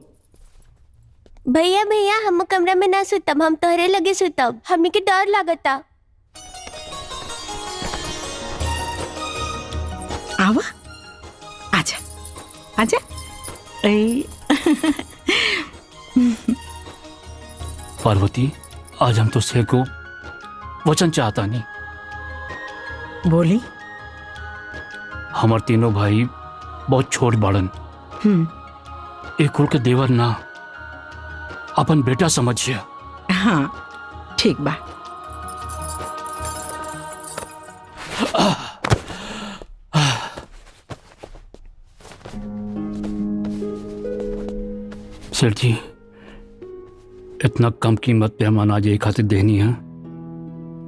भैया भैया हम कमरा में ना सुतब, हम तोहरे लगे सुतब, हमनी के डर लागता। आवा आजा आजा ए पार्वती, आज हम तुझसे को वचन चाहता नहीं। बोली। हमार तीनों भाई बहुत छोट बाड़न। एक कुल के देवर ना, अपन बेटा समझिए। हाँ ठीक बा। सेठ जी, इतना कम कीमत पे हम अनाज एक खातिर देनी है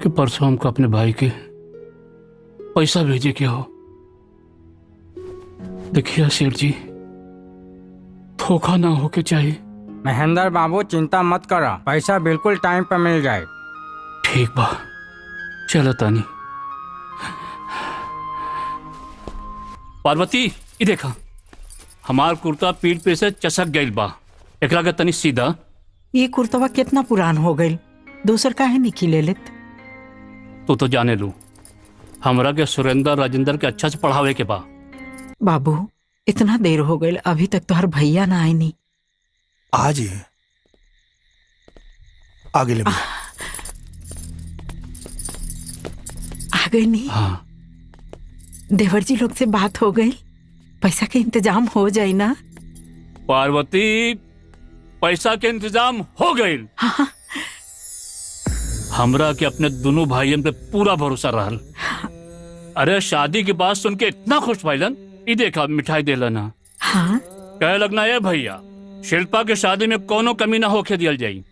कि परसों हमको अपने भाई के पैसा भेजे के हो। देखिए सेठ जी, धोखा ना हो के चाहिए। महेंद्र बाबू चिंता मत करो, पैसा बिल्कुल टाइम पर मिल जाए। ठीक बा, चलो तानी। पार्वती, ये देखा हमार कुर्ता पीठ पे से चसक गइल बा, एकरा के तनी सीधा। ये कुर्तवा कितना पुरान हो गई, दूसर काहे नहीं ले लेत? तू तो जाने लू, हमरा के सुरेंद्र राजेंद्र के अच्छा से पढ़ावे के बा। बाबू इतना देर हो गई, अभी तक तो हर भैया ना आए नहीं। आज ही आगे ले आ गए नहीं? हाँ। देवर जी लोग से बात हो गई, पैसा के इंतजाम हो जाए ना? पार्वती, पैसा के इंतजाम हो गई। हाँ। हमरा के अपने दोनों भाइयों पे पूरा भरोसा रहल। अरे शादी की बात सुन के इतना खुश भइलन, ई देखा मिठाई दे लेना। हाँ? कहे लगना है भैया, शिल्पा के शादी में कोनो कमी ना होके दियल जाई।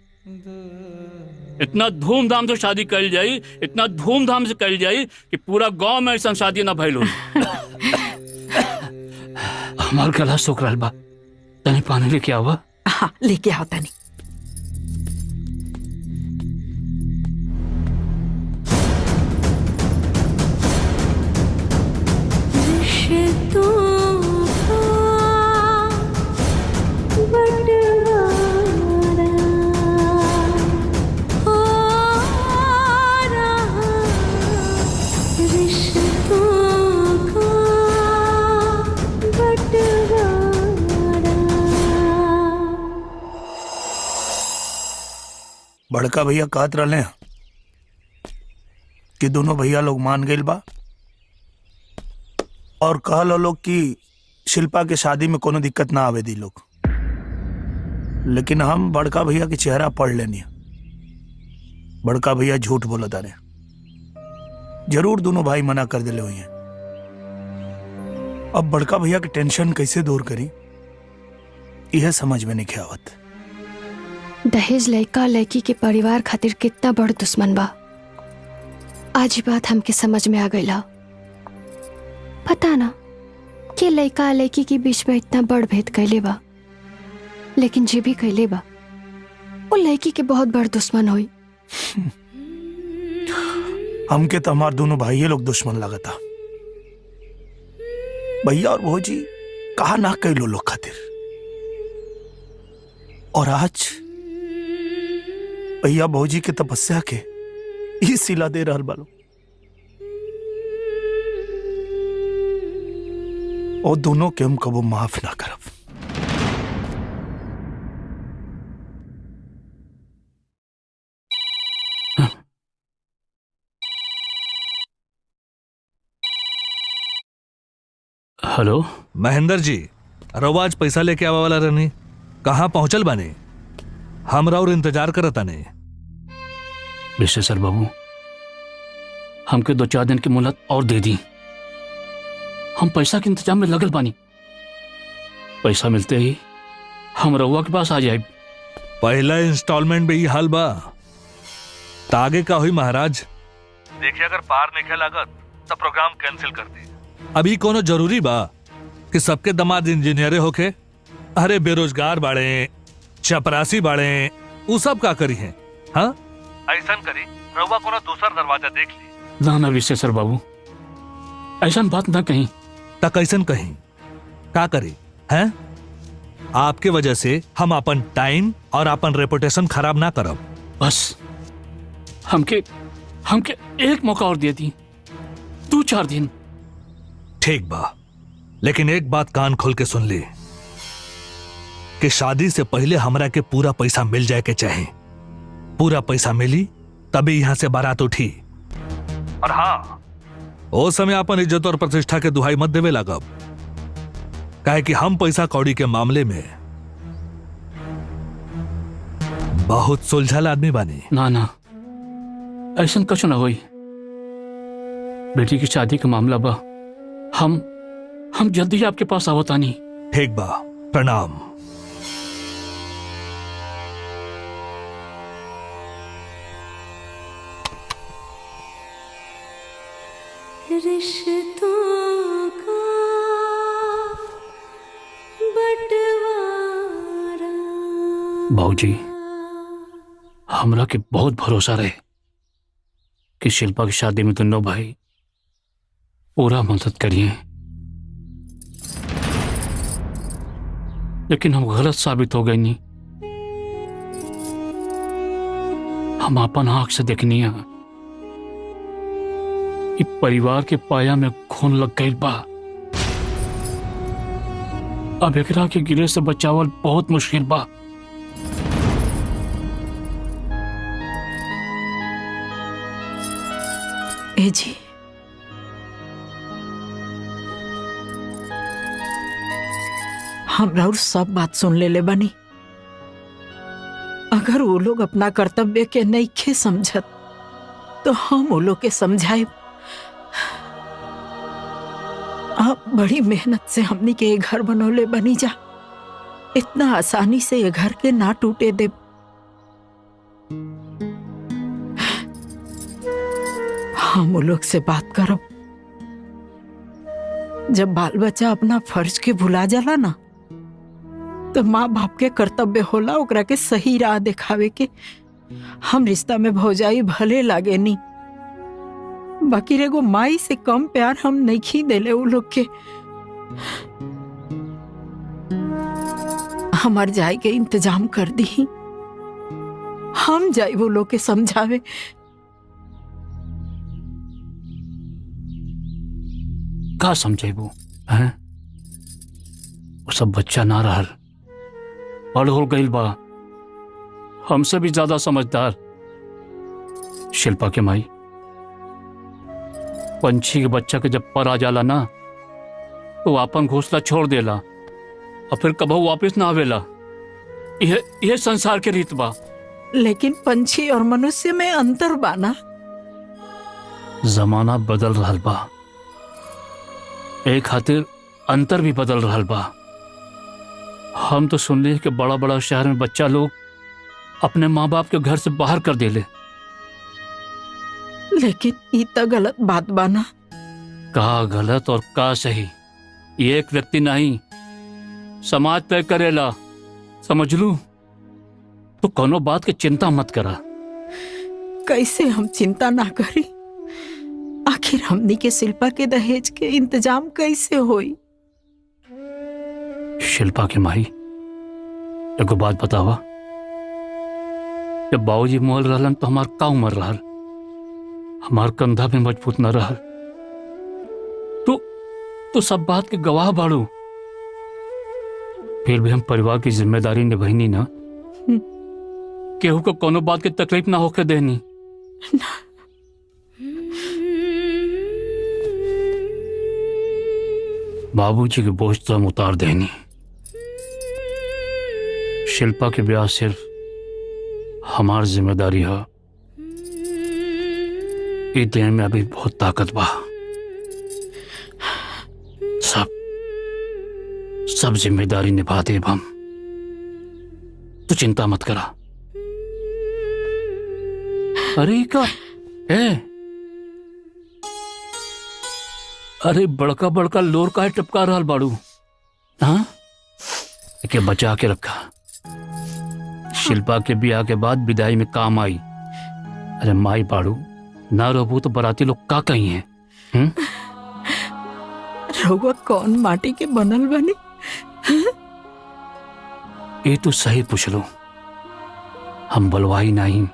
इतना धूमधाम से शादी कल जाई, इतना धूमधाम से कल जाई कि पूरा गांव में ऐसा शादी ना भइल हो। हमार गला सूख रहल बा, तनी पानी लेके आवा। हाँ लेके आओ तनी। बड़का भैया कहत रहे कि दोनों भैया लोग मान गए बा और कहल लोग कि शिल्पा के शादी में कोनो दिक्कत ना आवे दी लोग। लेकिन हम बड़का भैया के चेहरा पढ़ लेनी। बड़का भैया झूठ बोलता रहे, जरूर दोनों भाई मना कर दिले हुए हैं। अब बड़का भैया की टेंशन कैसे दूर करी, यह समझ में नहीं आवत। दहेज लड़का लड़की के परिवार खातिर कितना बड़ दुश्मन बा, आज ही बात हमके समझ में आ गई। पता ना कि लड़का लड़की के बीच में इतना बड़ भेद कैले बा, लेकिन जे भी कैले बा वो लड़की के बहुत बड़ दुश्मन हुई। हमके तो हमार दोनों भाई लोग दुश्मन लगता। भैया और भौजी कहा ना कैलो लोग खातिर, और आज भैया भौजी के तपस्या के ही सिला दे रहल बालो। और दोनों के हम कबो माफ ना करब। हेलो महेंद्र जी, रवाज पैसा लेके आवा वाला रहनी, कहाँ पहुंचल बानी? हमरा और इंतजार करता नहीं। विश्वेश्वर बाबू, हमके 2-4 दिन की मोहलत और दे दी, हम पैसा के इंतजाम में लगल बानी। पैसा मिलते ही हम रउआ के पास आ जाए। पहला इंस्टॉलमेंट में ही हाल बा, तागे का हुई महाराज। देखिए अगर पार नहीं लागत तो प्रोग्राम कैंसिल कर दी। अभी कोनो जरूरी बा कि सबके दमाद इंजीनियरे होके? अरे बेरोजगार बाड़े, चपरासी बाड़े, वो सब का करी है? हाँ ऐसा करी, रउआ कोनो दूसरा दरवाजा देख ली। ना ना विश्वेश्वर बाबू, ऐसा बात ना कहीं। तक कैसन कहीं का करी हैं? आपके वजह से हम अपन टाइम और अपन रेपुटेशन खराब ना करब। बस हमके एक मौका और दे दी, 2-4 दिन। ठीक बा, लेकिन एक बात कान खोल के सुन ली कि शादी से पहले हमरा के पूरा पैसा मिल जाए के चाहे। पूरा पैसा मिली तभी यहां से बारात उठी। और हाँ, ओ समय अपन इज्जत और प्रतिष्ठा के दुहाई मत देवे लागब, काहे कि हम पैसा कौड़ी के मामले में बहुत सुलझल आदमी बानी। ना ना, ऐसा कुछ ना होई। बेटी की शादी का मामला बा, हम जल्दी ही आपके पास आवतानी। ठीक बा, प्रणाम। रिश्तों का बंटवारा। बाबूजी, हमरा के बहुत भरोसा रहे कि शिल्पा की शादी में दोनों भाई पूरा मदद करिए, लेकिन हम गलत साबित हो गए। नहीं, हम अपन आंख से देखनी है कि परिवार के पाया में खून लग गई बा। अब एकरा के गिरे से बचावल बहुत मुश्किल बा। ए जी, हमरा और सब बात सुन ले बनी। अगर वो लोग अपना कर्तव्य के नइखे समझत तो हम वो लोग के समझाए। आप बड़ी मेहनत से हमनी के ये घर बनौले बनी जा, इतना आसानी से ये घर के ना टूटे दे। हम वो लोग से बात करब। जब बाल बच्चा अपना फर्ज के भुला जाला ना, तो माँ बाप के कर्तव्य होला ओकरा के सही राह दिखावे के। हम रिश्ता में भौजाई भले लागे नी, बाकी रेगो माई से कम प्यार हम नहीं देले वो लोग के। हमार जाए के इंतजाम कर दी, हम जाए वो लोग के समझावे। का समझेबू हैं? वो सब बच्चा ना रहल, बड़ हो गईल बा, हमसे भी ज्यादा समझदार। शिल्पा के माई, पंछी के बच्चा के जब पर आ जाला ना, तो आपन घोंसला छोड़ देला और फिर कबहू वापस ना आवेला। यह संसार के रीत बा। लेकिन पंछी और मनुष्य में अंतर बा ना। जमाना बदल रहल बा, एक खातिर अंतर भी बदल रहल बा। हम तो सुन लिए कि बड़ा बड़ा शहर में बच्चा लोग अपने माँ बाप के घर से बाहर कर देले। लेकिन ये तो गलत बात बा ना। का गलत और का सही, ये एक व्यक्ति नहीं, समाज तय करेला, समझ लू। तो कोनो बात की चिंता मत करा। कैसे हम चिंता ना करी? आखिर हमनी के शिल्पा के दहेज के इंतजाम कैसे होई? शिल्पा के माई, एगो बात बतावा, जब बाबूजी मोल रहलन तो हमार का उम्र रहल? हमार कंधा भी मजबूत न रहल। तो सब बात के गवाह बाड़ू। फिर भी हम परिवार की जिम्मेदारी निभाईनी ना, केहू को कोनो बात की तकलीफ ना होके देनी। बाबूजी के बोझ तो हम उतार देनी। शिल्पा के ब्याह सिर्फ हमार जिम्मेदारी है। इस देह में अभी बहुत ताकत बा। सब जिम्मेदारी निभा देब हम। तू चिंता मत करा। अरे का अरे बड़का बड़का लोर का है टपका रहा बाड़ू। हाँ, के बचा के रखा। शिल्पा के ब्याह के बाद विदाई में काम आई। अरे माई बाड़ू, ना रहबू तो बराती लोग का कही हैं? रहुआ कौन माटी के बनल बनी? ये तो सही पूछ लो। हम बलवाई नहीं,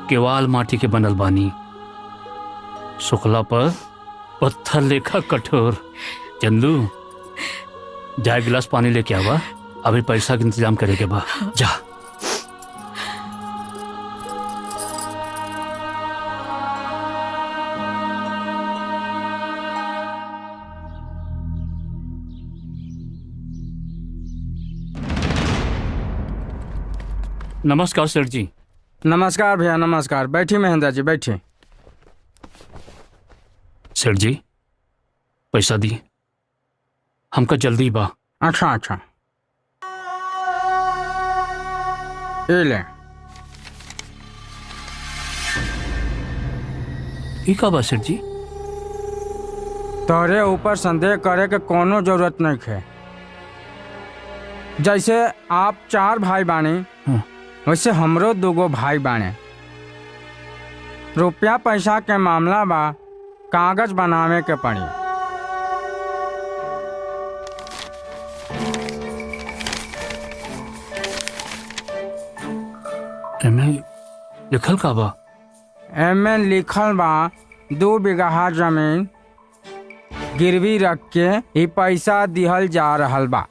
केवाल माटी के बनल बानी। सुखला पर पत्थर लेखा कठोर। चंदू जा एक गिलास पानी लेके आवा, अभी पैसा का इंतजाम करेके बा। जा। नमस्कार सर जी। नमस्कार भैया, नमस्कार। बैठी महेंद्र जी, बैठी। सर जी पैसा दी, हमका जल्दी बा। अच्छा अच्छा, ये ले। ई का बा सर जी? तोरे ऊपर संदेह करे के कोनो जरूरत नहीं है। जैसे आप 4 भाई बानी, वैसे हमरो 2 भाई बाने। रुपया पैसा के मामला बा, कागज बनावे के पड़ी। एमे लिखल का बा? एमे लिखल बा 2 बीघा जमीन गिरवी रख के ई पैसा दिहल जा रहल बा।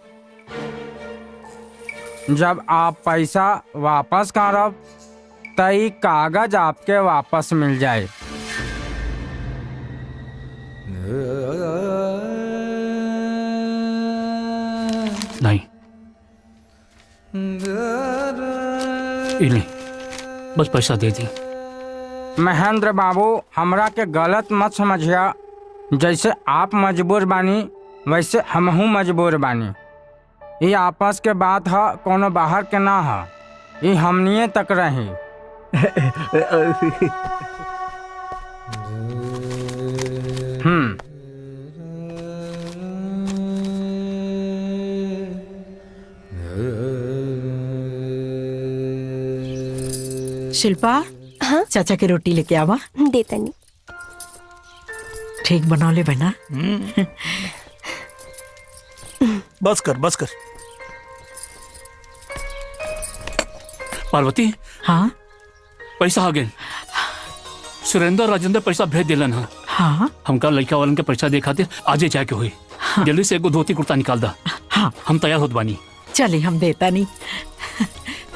जब आप पैसा वापस करब त ई कागज आपके वापस मिल जाए। नहीं, इले बस पैसा दे दी। महेंद्र बाबू, हमरा के गलत मत समझिया। जैसे आप मजबूर बानी, वैसे हमहू मजबूर बानी। ये आपस के बात है, कोनो बाहर के ना है। ये हमनिए तक रही। शिल्पा, हाँ? चाचा की रोटी लेके आवा। देता नहीं। ठीक बना ले बहना। बस कर, बस कर। पार्वती। हाँ? पैसा आ गए। सुरेंद्र राजेंद्र पैसा भेज दिलन। हाँ? हमका लड़का वालन के पैसा देखा थे, आजे जाए के हुई। हाँ? जल्दी से एगो धोती कुर्ता निकाल दा। हाँ? हम तैयार होत बानी। चले, हम देता नहीं।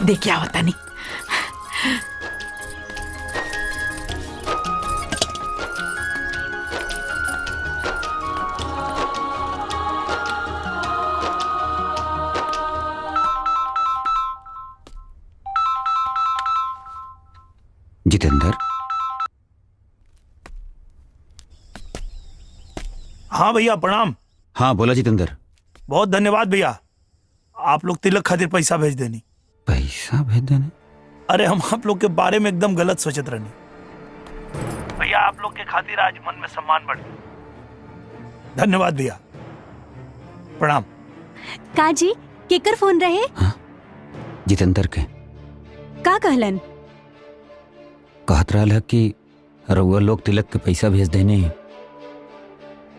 दे क्या होता नहीं। जितेंद्र। हाँ भैया, प्रणाम। हाँ बोला जितेंद्र। बहुत धन्यवाद भैया, आप लोग तिलक खातिर पैसा भेज देनी। पैसा भेज देने? अरे हम आप लोग के बारे में एकदम गलत सोचत रहनी भैया। आप लोग के खातिर आज मन में सम्मान बढ़ गया। धन्यवाद भैया, प्रणाम। काजी केकर फोन रहे? हाँ? जितेंद्र के। का कहलन? कहत रहा है कि रउआ लोग तिलक के पैसा भेज देने,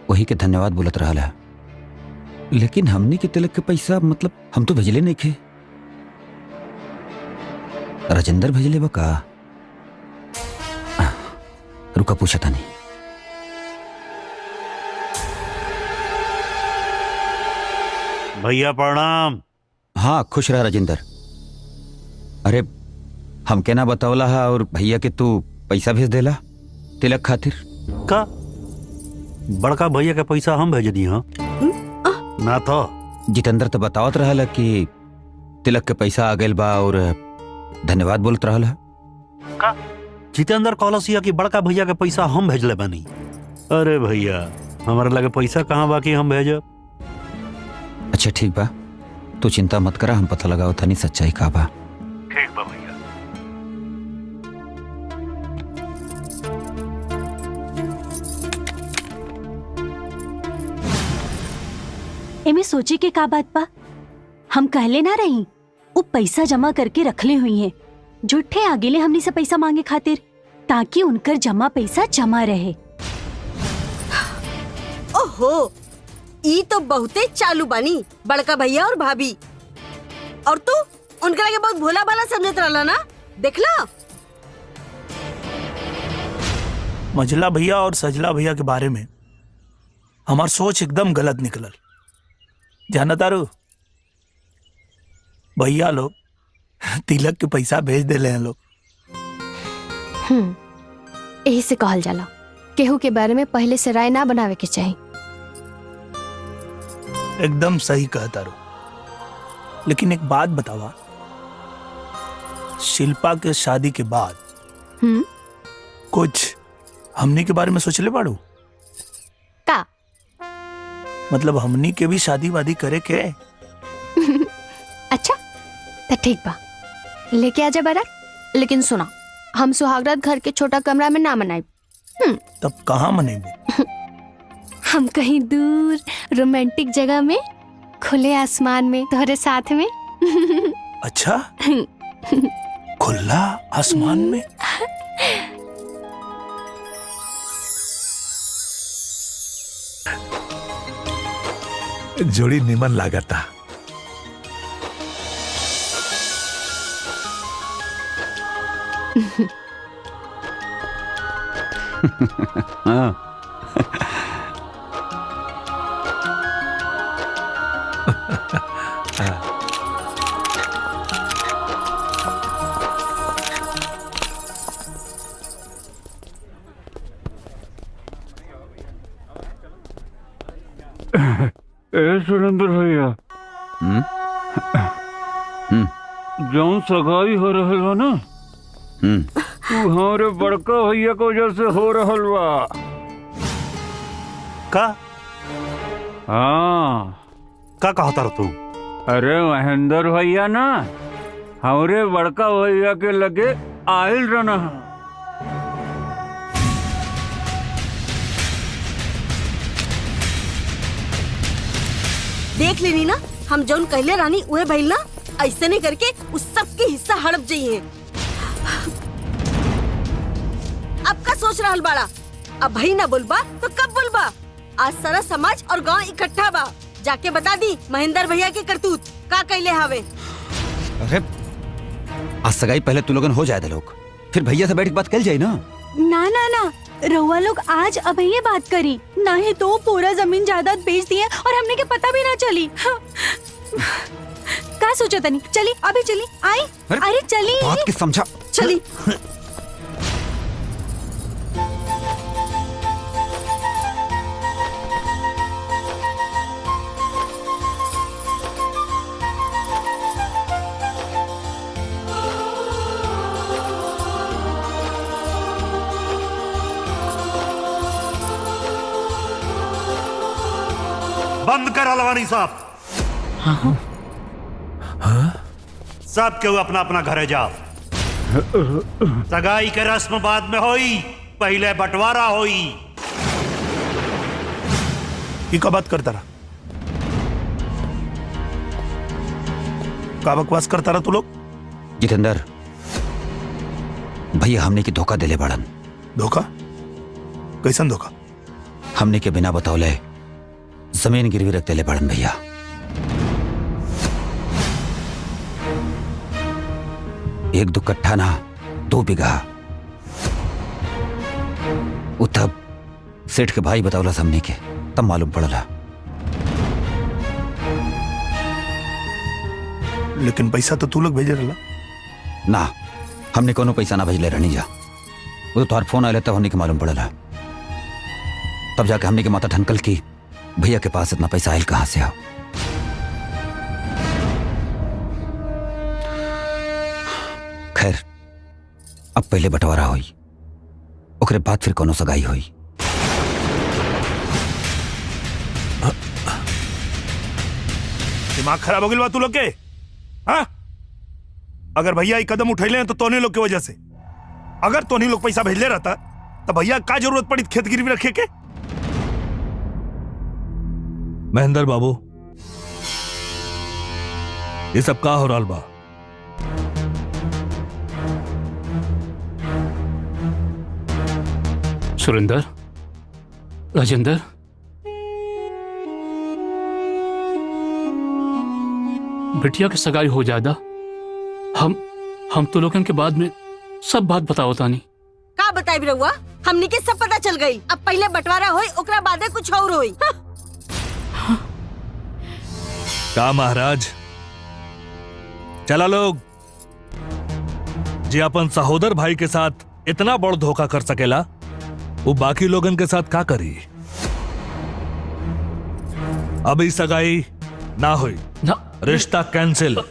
वही के धन्यवाद बोलत रहा है। लेकिन हमने के तिलक के पैसा मतलब हम तो भेजले नहीं थे। राजेंद्र भेजले बा का? रुका, पूछा था नहीं। भैया प्रणाम। हाँ खुश रहा राजेंद्र। अरे हम के ना बतावला हा और भैया के तू पैसा भेज देला तिलक खातिर का? बड़का भैया के पैसा हम भेज दी। हाँ ना तो जितेंद्र तो बतावत रहा कि तिलक के पैसा आ गए बा और धन्यवाद बोलत रहा का? जितेंद्र कॉलसिया की बड़का भैया के पैसा हम भेजले बानी। अरे भैया, हमारे लगे पैसा कहाँ बाकी हम भेजब। अच्छा ठीक बा, तू चिंता मत करा, हम पता लगाओ था नहीं सच्चाई का बा। ठीक बा भैया। एमे सोचे के का बात बा? हम कहले ना रही वो पैसा जमा करके रखले हुई हैं। झूठे आगेले हमनी से पैसा मांगे खातिर, ताकि उनकर जमा पैसा जमा रहे। ओहो, ई तो बहुते चालू बानी बड़का भैया और भाभी। और तू उनका के बहुत भोला भाला समझत रहला ना, देखला। मझला भैया और सजला भैया के बारे में हमार सोच एकदम गलत निकलल। जाना तारू, भैया लोग तिलक के पैसा भेज देले हैं लोग। यही से कहल जाला केहू के बारे में पहले से राय ना बनावे के चाहिए। एकदम सही कहा तारू। लेकिन एक बात बतावा, शिल्पा के शादी के बाद कुछ हमनी के बारे में सोचले बाड़ू का? मतलब हमनी के भी शादी वादी करे के? अच्छा तो ठीक बा, लेके आजा बारात। लेकिन सुना, हम सुहागरात घर के छोटा कमरा में ना मनाई। तब कहाँ मनेबू? हम कहीं दूर रोमांटिक जगह में, खुले आसमान में, तुम्हारे साथ में। अच्छा, खुला आसमान में? जोड़ी निमन लागता। हाँ। सुरेंद्र भैया, जौन सगाई हो रहल बा ना, हमारे बड़का भैया को वजह से हो रहल बा। का? हाँ। का कहता रह तू? अरे महेंद्र भैया ना हमारे बड़का भैया के लगे आयल रहना। देख लेनी ना, हम जौन कहले रानी उहे भइल ना। ऐसे नहीं करके उस सब के हिस्सा हड़प जाइए। अब का सोच रहल बाड़ा? अब भाई ना बोलबा तो कब बोलबा? आज सारा समाज और गांव इकट्ठा बा, जाके बता दी महेंद्र भैया के करतूत का कहले हावे। अरे आज सगाई पहले तू लोगन हो जाए दे लोग, फिर भैया से बैठ के बात कल जाए ना। ना ना ना, रउआ लोग आज अब ये बात करी, नहीं तो पूरा जमीन जायदाद बेच दिए और हमने के पता भी ना चली। का सोचा तनी? चली अभी चली आई। अरे चली बात की समझा। चली। बंद कर अलवानी साहब। सब केहू अपना अपना घरे जाओ। सगाई के रस्म बाद में होई, पहले बंटवारा होई। की का बात करता रहा? का बकवास करता रहा तू लोग? जितेंद्र भैया हमने की धोखा दिले बड़न। धोखा? कैसन धोखा? हमने के बिना बतौले जमीन गिरवी रख दिले बड़न भैया। एक दो कट्ठा ना 2 बीघा। तब सेठ के भाई बतौला हमने के, तब मालूम पड़ला। लेकिन पैसा तो तू लोग भेजे रहा ना, हमने कोनो पैसा ना भेजले रहनी जा। वो तो तुम्हारा फोन आया तब हमने के मालूम पड़ला। तब जाके हमने के माता ठनकल की भैया के पास इतना पैसा आयल कहां से आओ। खैर अब पहले बंटवारा हुई, ओकरे बाद फिर कोनो सगाई हुई। दिमाग खराब हो गया बा तू लोग के? हाँ? अगर भैया ये कदम उठैले हैं तो तोने लोग की वजह से। अगर तोने लोग पैसा भेजले रहता तो भैया का जरूरत पड़ी खेत गिरवी रखे के? महेंद्र बाबू, ये सब का हो रहा बा? सुरेंद्र, राजेंद्र, बिटिया की सगाई हो जादा। हम तो लोगन के बाद में सब बात बताओ तानी। का बताई भी रहुआ? हमनी के सब पता चल गई। अब पहले बंटवारा होई, ओकरा बादे कुछ और होई। का महाराज, चला लोग जी अपन सहोदर भाई के साथ इतना बड़ धोखा कर सकेला, वो बाकी लोगन के साथ का करी। अभी सगाई ना हुई ना, रिश्ता कैंसिल।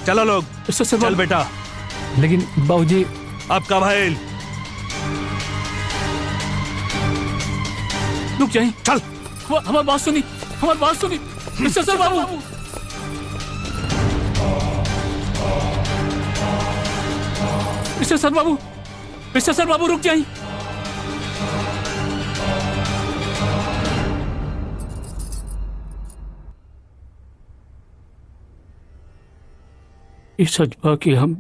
चलो लोग, चल बेटा। लेकिन बाबूजी आपका भाई रुक जाइए। चल, हमारी बात सुनी, हमारी बात सुनी। मिस्टर बाबू, मिस्टर बाबू रुक जाइए। ये सच बा कि हम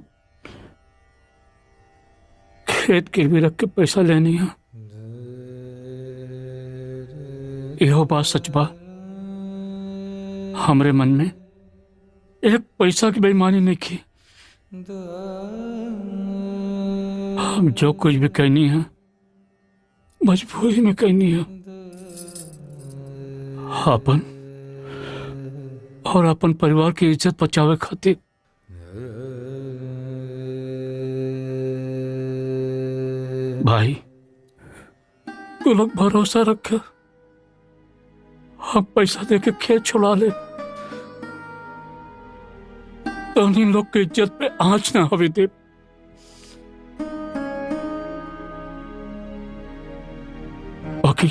खेत गिरवी रख के पैसा लेनी है। यह बात सच बा, हमरे मन में एक पैसा की बेईमानी नहीं की। हम जो कुछ भी कहनी है मजबूरी में कहनी है। अपन और अपन परिवार की इज्जत बचावे खातिर भाई तू लोग भरोसा रखे, हम पैसा देके खेत छुड़ा ले तो इन लोग की इज्जत पे आंच ना हवे दे। बाकी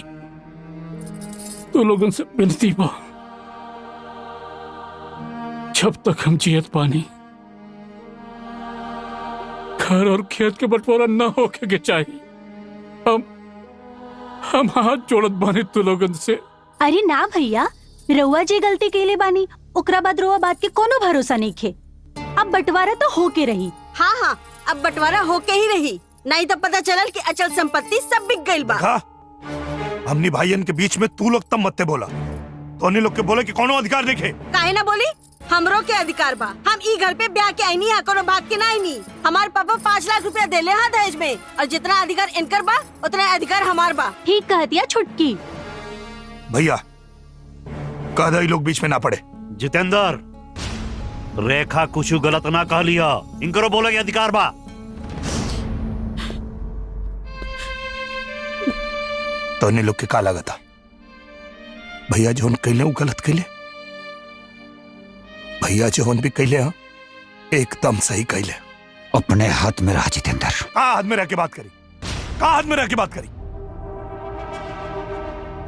तू लोगों से विनती बा, जब तक हम जियत पानी घर और खेत के बंटवारा न होके के चाहिए। हम हाथ जोड़त बानी तू लोगन से। अरे ना भैया, रउआ जी गलती केले बानी, ओकरा बाद रउआ बात के कोनो भरोसा नहीं खे। अब बंटवारा तो होके रही। हाँ हाँ, अब बंटवारा होके ही रही, नहीं तो पता चलल कि अचल संपत्ति सब बिक गई बा। हमनी भाईयन के बीच में तू लोग तब मत बोला, तो अन्य लोग के बोले कि कोनो अधिकार देखे। काहे ना बोली, हमरो के अधिकार बा। हम ई घर पे ब्याह के आईनी है, कोनो भाग के ना आईनी। हमार पापा 5 लाख रुपया देले हैं दहेज में, और जितना अधिकार इनकर बा उतना अधिकार हमार बा। ठीक कह दिया छुटकी। भैया कह दे लोग बीच में ना पड़े। जितेंद्र, रेखा कुछ गलत ना कह लिया, इनकरो बोले अधिकार बा। तो अन्य लोग के का लागत भैया जो कैले वो गलत कैले, भैया जो भी कैले हैं एकदम सही कैले। अपने हाथ में रहा जितेंद्र। कहा हाथ में रह के बात करी, कहा हाथ में रह के बात करी।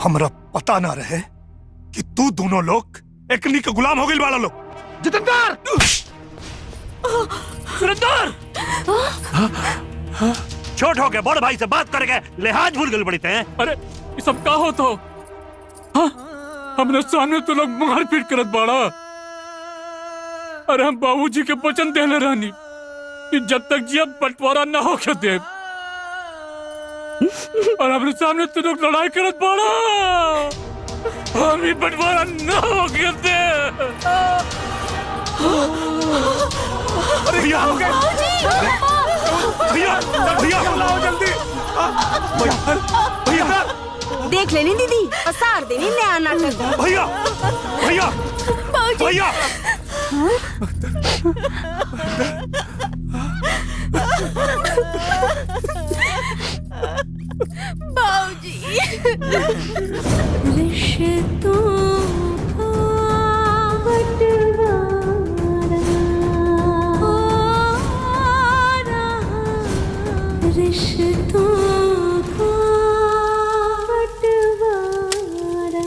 हमरा पता ना रहे कि तू दोनों लोग एकनी के गुलाम हो गए वाला लोग। जितेंद्र! सुरेंद्र! छोट हो गए, बड़ भाई से बात करके लिहाज भूल गए बड़ी थे। अरे ये सब का हो तो? हाँ? हमने सामने तो लोग मारपीट करत बाड़ा। अरे हम बाबूजी के वचन देले रहनी कि जब तक जिया बंटवारा न हो के दे, और हमने सामने तो लोग लड़ाई करत बाड़ा। हम ही बंटवारा न हो के दे। भैया हो गए, भैया भैया बुलाओ जल्दी। भैया देख लेनी दीदी, पसार देनी नया नाटक। भैया भैया भैया बाबूजी, रिश्तों का बंटवारा हो रहा, रिश्तों का बंटवारा।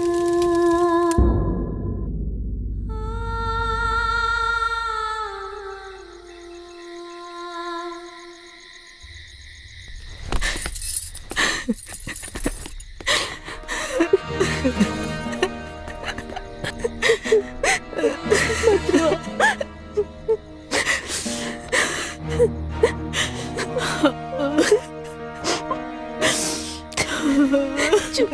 चुप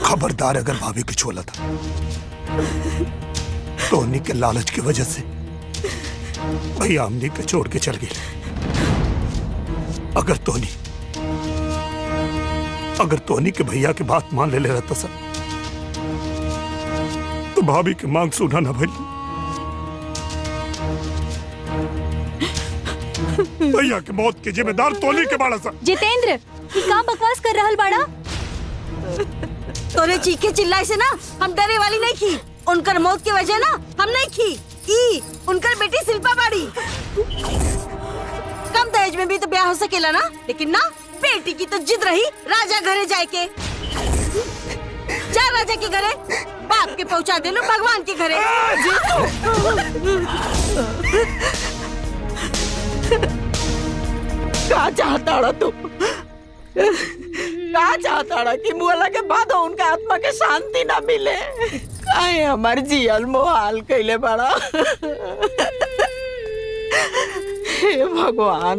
खबरदार अगर भाभी के छोला था तो उन्हीं के लालच की वजह से भैया हमनी के छोड़ के चल गए। अगर तोनी के भैया की बात मान ले रहता सर तो भाभी की मांग सुना ना भाई। भैया की मौत के जिम्मेदार तोनी के बाड़ा सर। जितेंद्र ये का बकवास कर रहल बाड़ा? तोरे चीखे चिल्लाए से ना हम डरे वाली नहीं की। उनकर मौत की वजह ना हम नहीं की। ई उनकर बेटी शिल्पा बाड़ी। कम दहेज में भी तो ब्याह हो सकेला ना, लेकिन ना बेटी की तो जिद रही राजा घरे जाए के। जा राजा के घरे, बाप के पहुंचा दे लो भगवान के घरे। का चाहता रहा तू? का चाहता रहा कि मुअला के बाद उनका आत्मा के शांति ना मिले? काहे हमार जियल मोहाल कैले बड़ा? हे भगवान,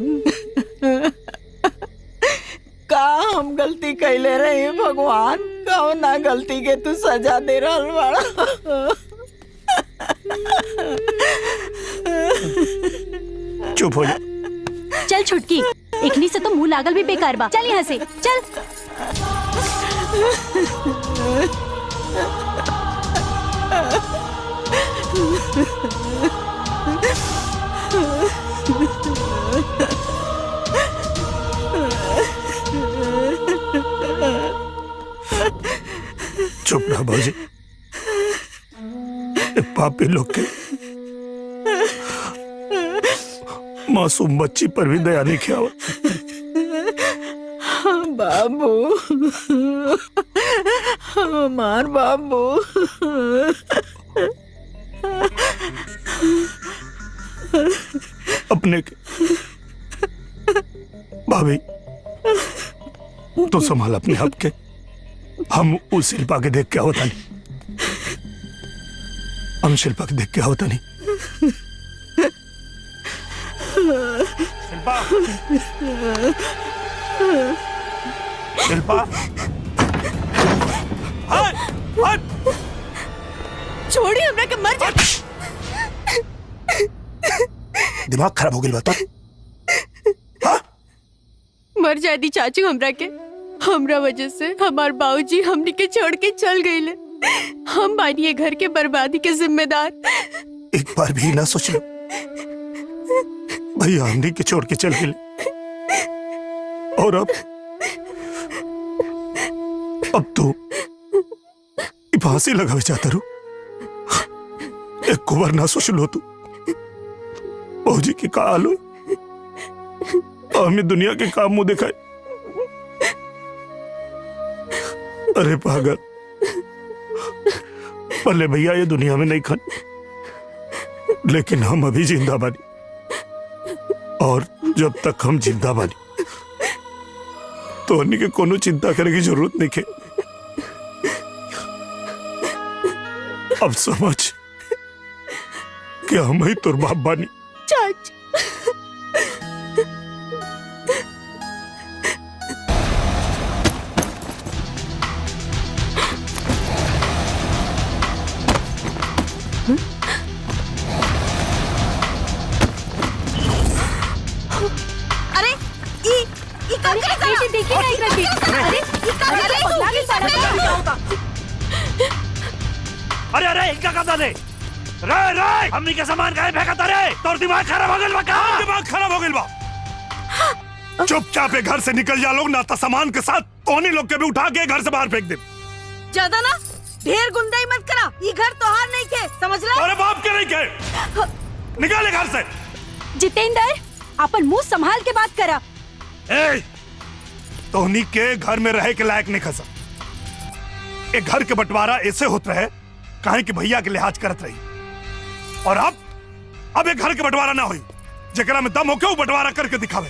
का हम गलती कैले रहे भगवान? कौन ना गलती के तू सजा दे रहल बड़ा? चुप हो जा। चल छुटकी, इकनी से तो मुंह लागल भी बेकार बा। चल यहाँ से चल। चुप रहा भौजी। पापी लोग के मासूम बच्ची पर भी दया नहीं किया। बाबू, हमार बाबू। अपने के भाभी तो संभाल अपने आप के। हम उस शिल्पा के देख क्या होता नहीं। हम शिल्पा के देख क्या होता नहीं। शिल्पा, शिल्पा, छोड़िए हमरा के मर जा। दिमाग खराब हो गई बात। मर जाए दी चाचू हमरा के। हमरा वजह से हमार बाबूजी हमनी के छोड़ के चल गए। हम बानी ये घर के बर्बादी के जिम्मेदार। एक बार भी ना सोच लो भैया हमनी के छोड़ के चल गए। और अब तो फांसी लगावे चाहता रू। एक कुबर ना सोच लो तू। बहूजी की का हाल हो, हमें दुनिया के काम मुंह दिखाए। अरे पागल, भले भैया ये दुनिया में नहीं खान, लेकिन हम अभी जिंदा बानी। और जब तक हम जिंदा बानी तो अन्य के कोनो चिंता करने की जरूरत नहीं है। अब समझ कि हम ही तुर बाप बानी। चाचू देखिए ना इकरा देख। अरे अरे अरे इनका कब्जा दे। रे रे हमनी के सामान काहे फेंकत रे? तोर दिमाग खराब हो गइल बा का? दिमाग खराब हो गइल बा। चुपचाप घर से निकल जा लोग, ना तो सामान के साथ तोनी लोग के भी उठा के घर से बाहर फेंक दे। ज्यादा ना ढेर गुंडाई मत करा। ये घर तोहार नहीं के, समझ ले? अरे बाप के नहीं के। निकाले घर से। जितेंद्र अपन मुंह संभाल के बात करा। ए, तोहनी के घर में रहे के लायक नहीं खसा। एक घर के बंटवारा ऐसे होता है काहे कि भैया के लिहाज करत रही। और अब एक घर के बंटवारा ना हुई जेकरा में दम होके वो बंटवारा करके दिखावे।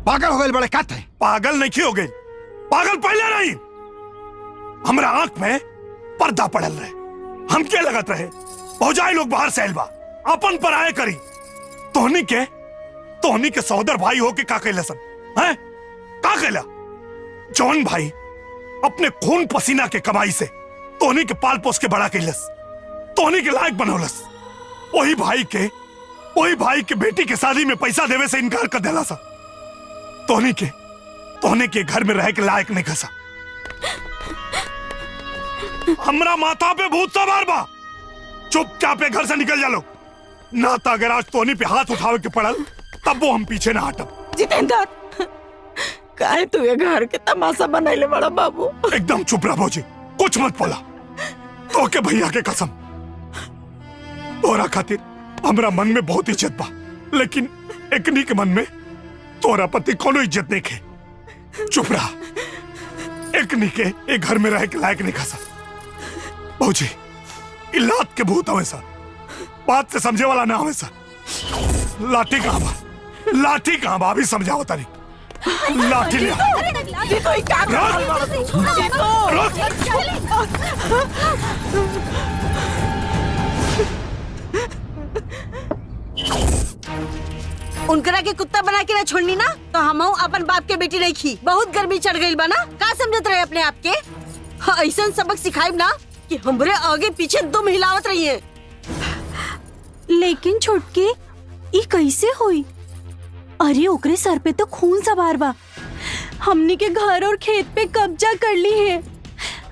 पागल हो गए बड़े काट है। पागल नहीं हो गई, पागल पहले नहीं। हमरा आंख में पर्दा पड़ल रहे, हम क्या लगत रहे भौजाई लोग बाहर से आइल बा अपन पर आए करी। तोहनी के सौदर भाई हो के का कैला सन है? का कैला? जॉन भाई अपने खून पसीना के कमाई से तोनी के पाल पोस के बड़ा कैलस, तोनी के लायक बनौलस। वही भाई के बेटी के शादी में पैसा देवे से इनकार कर देला सा। तोने के घर में रह के लायक नहीं खसा। हमरा माथा पे भूत सवार बा। चुपचाप घर से निकल जा लो, ना तो अगर आज तोनी पे हाथ उठावे के पड़ल तब वो हम पीछे ना हटब। जितेंद्र, काहे तू ये घर के तमाशा बनैले बड़ा बाबू? एकदम चुप रह भौजी, कुछ मत बोला। तो के भैया के कसम, तोरा खातिर हमरा मन में बहुत इज्जत बा, लेकिन एकनी के मन में तोरा पति कोनो इज्जत नहीं खे। चुप रहा, एकनी के एक घर में रह के लायक नहीं खसा। भौजी इलाद के भूत हमेशा बात से समझे वाला ना हमेशा। लाठी कहाँ बा? लाठी कहाँ बा? अभी समझाओ तारी। लाठी ले उनकरा के कुत्ता बना के ना छोड़नी ना तो हम अपन बाप के बेटी नहीं खी। बहुत गर्मी चढ़ गई बा ना, का समझत रहे अपने आप के? हाँ, ऐसा सबक सिखाई ना कि हमरे आगे पीछे दुम हिलावत रही है। लेकिन छोटके ई कैसे हुई? अरे ओकरे सर पे तो खून सवार बा। हमनी के घर और खेत पे कब्जा कर ली है।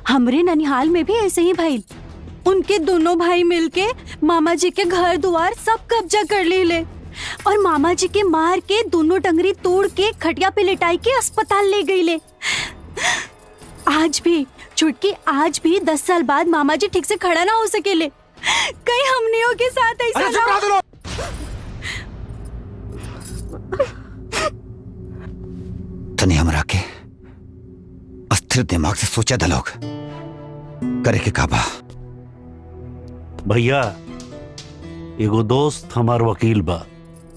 हमरे ननिहाल में भी ऐसे ही भाई, उनके दोनों भाई मिलके मामा जी के घर द्वार सब कब्जा कर ले और मामा जी के मार के दोनों टंगरी तोड़ के खटिया पे लिटाई के अस्पताल ले गई ले। आज भी छुटकी, आज भी 10 साल बाद मामा जी ठीक से खड़ा ना हो सकेले। कहीं हमनियों के साथ ऐसा ना। तनी हमरा के अस्थिर दिमाग से सोचा था लोग करे के काबा। भैया एगो दोस्त हमार वकील बा,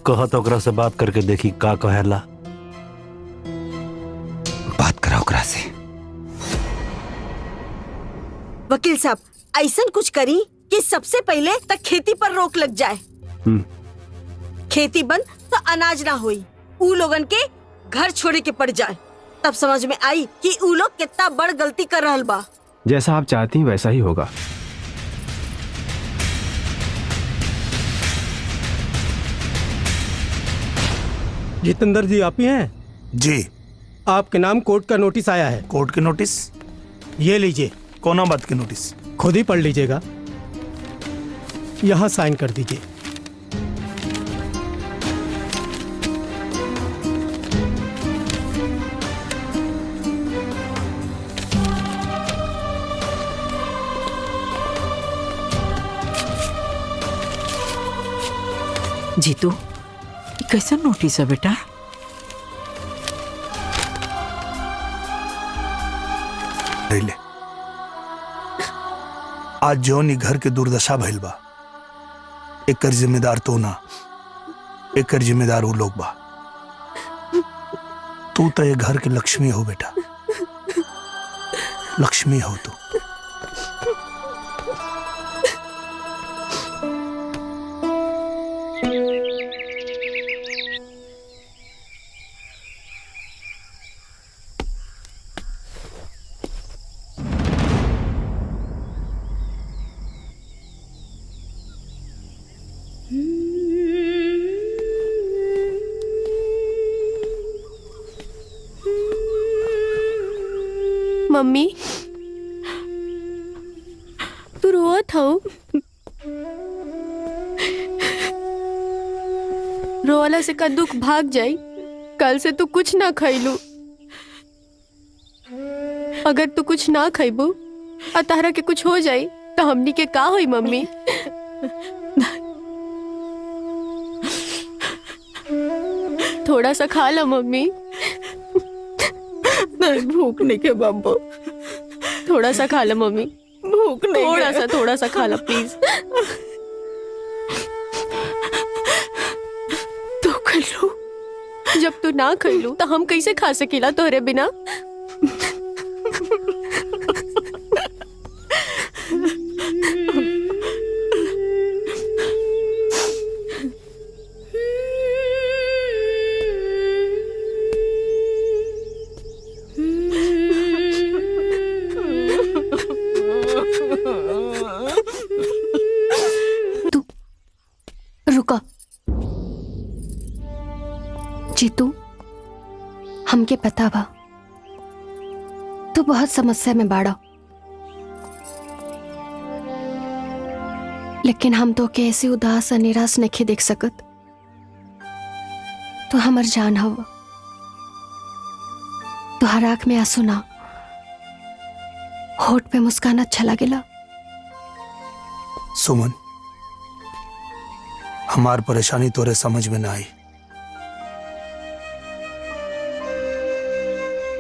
कहत ओकरा से बात करके देखी का कहेला। बात करा ओकरा से। वकील साहब ऐसा कुछ करी कि सबसे पहले तक खेती पर रोक लग जाए। खेती बंद तो अनाज ना होई, ऊ लोगन के घर छोड़े के पड़ जाए। तब समझ में आई कि ऊ लोग कितना बड़ गलती कर रहल बा। जैसा आप चाहती हैं वैसा ही होगा। जितेंद्र जी आप ही हैं? जी। आपके नाम कोर्ट का नोटिस आया है। कोर्ट के नोटिस? ये लीजिए। कौन बात के नोटिस? खुद ही पढ़ लीजिएगा, यहाँ साइन कर दीजिए। जीतू, कैसा नोटिस है बेटा? ले। आज जौन घर के दुर्दशा भइल बा, एकर जिम्मेदार तो ना, एकर जिम्मेदार वो लोग बा। तू तो ये घर के लक्ष्मी हो बेटा, लक्ष्मी हो तू। मम्मी तू रोत हो? रोवाला से का दुख भाग जाई। कल से तू कुछ ना खैलू। अगर तू कुछ ना खैबू और तारा के कुछ हो जाई तो हमनी के का होई मम्मी? थोड़ा सा खा लो मम्मी। नहीं, भूख नहीं के बाबू। थोड़ा सा खा लो मम्मी, भूख नहीं है। थोड़ा सा खा लो प्लीज। तू खैलू? जब तू ना खैलू तो हम कैसे खा सकीला तोहरे बिना? पता बा तू बहुत समस्या में बाड़ा, लेकिन हम तो के ऐसी उदास और निराश नहीं देख सकत। तू हमर जान हवा, तुहार आंख में आंसू ना, होठ पे मुस्कान अच्छा लगेला। सुमन, हमार परेशानी तोरे समझ में ना आई,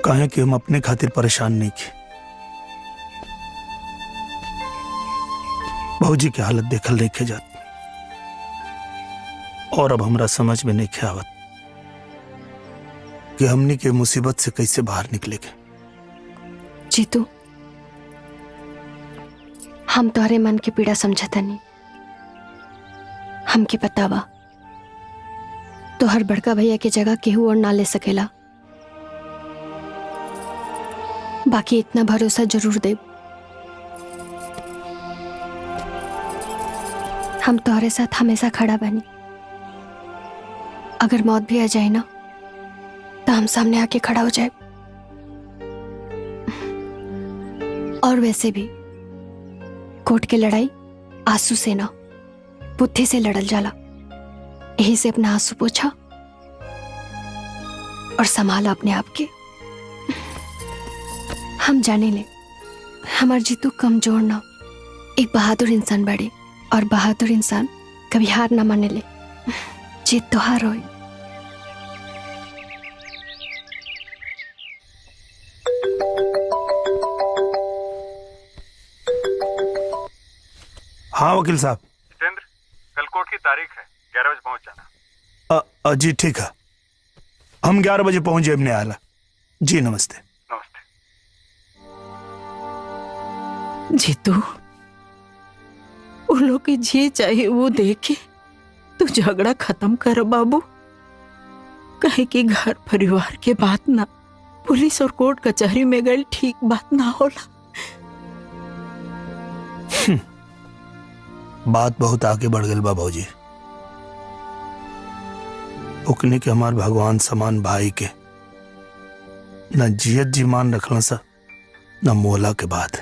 काहे कि हम अपने खातिर परेशान नहीं की। भौजी की हालत देखल नहीं के जात, और अब हमरा समझ में नहीं आवत कि हमनी के मुसीबत से कैसे बाहर निकलेंगे। जीतू, हम तोहरे मन की पीड़ा समझता नहीं। हमके पता बा तोहर बड़का भैया की जगह केहू और ना ले सकेला, बाकी इतना भरोसा जरूर दे, हम तोहरे साथ हमेशा खड़ा बनी। अगर मौत भी आ जाए ना तो हम सामने आके खड़ा हो जाए। और वैसे भी कोर्ट की लड़ाई आंसू से ना बुद्धि से लड़ल जाला। यही से अपना आंसू पोछा और संभाला अपने आप के। हम जाने ले हमार जीतू कमजोर ना, एक बहादुर इंसान बड़े, और बहादुर इंसान कभी हार ना माने ले। जीत तो हार होए। हाँ वकील साहब। जितेंद्र, कल कोर्ट की तारीख है, 11 बजे पहुंच जाना। जी ठीक है, हम 11 बजे पहुंच जाए अपने आला। जी नमस्ते। जीतू, वो लोग के जे चाहे वो देखे तू झगड़ा खत्म कर बाबू। कहे कि घर परिवार के बात ना पुलिस और कोर्ट कचहरी में गई ठीक बात ना होला। बात बहुत आगे बढ़ गई बा भौजी। ओकने के हमार भगवान समान भाई के न जियत जी मान रखला सा, न मोला के बाद।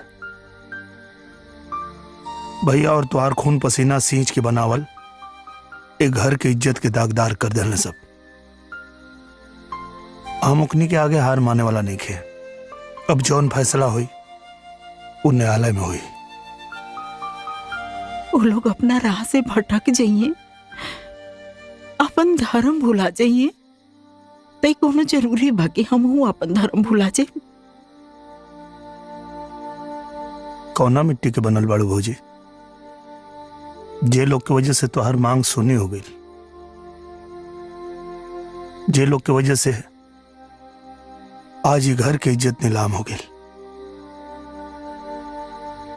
भैया और तुहार खून पसीना सींच के बनावल एक घर के इज्जत के दागदार कर देने सब। हम ओकनी के आगे हार माने वाला नहीं खे। अब जौन फैसला हुई वो न्यायालय में हुई। वो लोग अपना राह से भटक जाइए, अपन धर्म भुला जाइए, तई कोनो जरूरी बा कि हम अपन धर्म भुला जाए। कौना मिट्टी के बनल बाड़ू भौजी? जे लोग की वजह से तो हर मांग सुनी हो गई, जे लोग की वजह से आज ये घर की इज्जत नीलाम हो गई,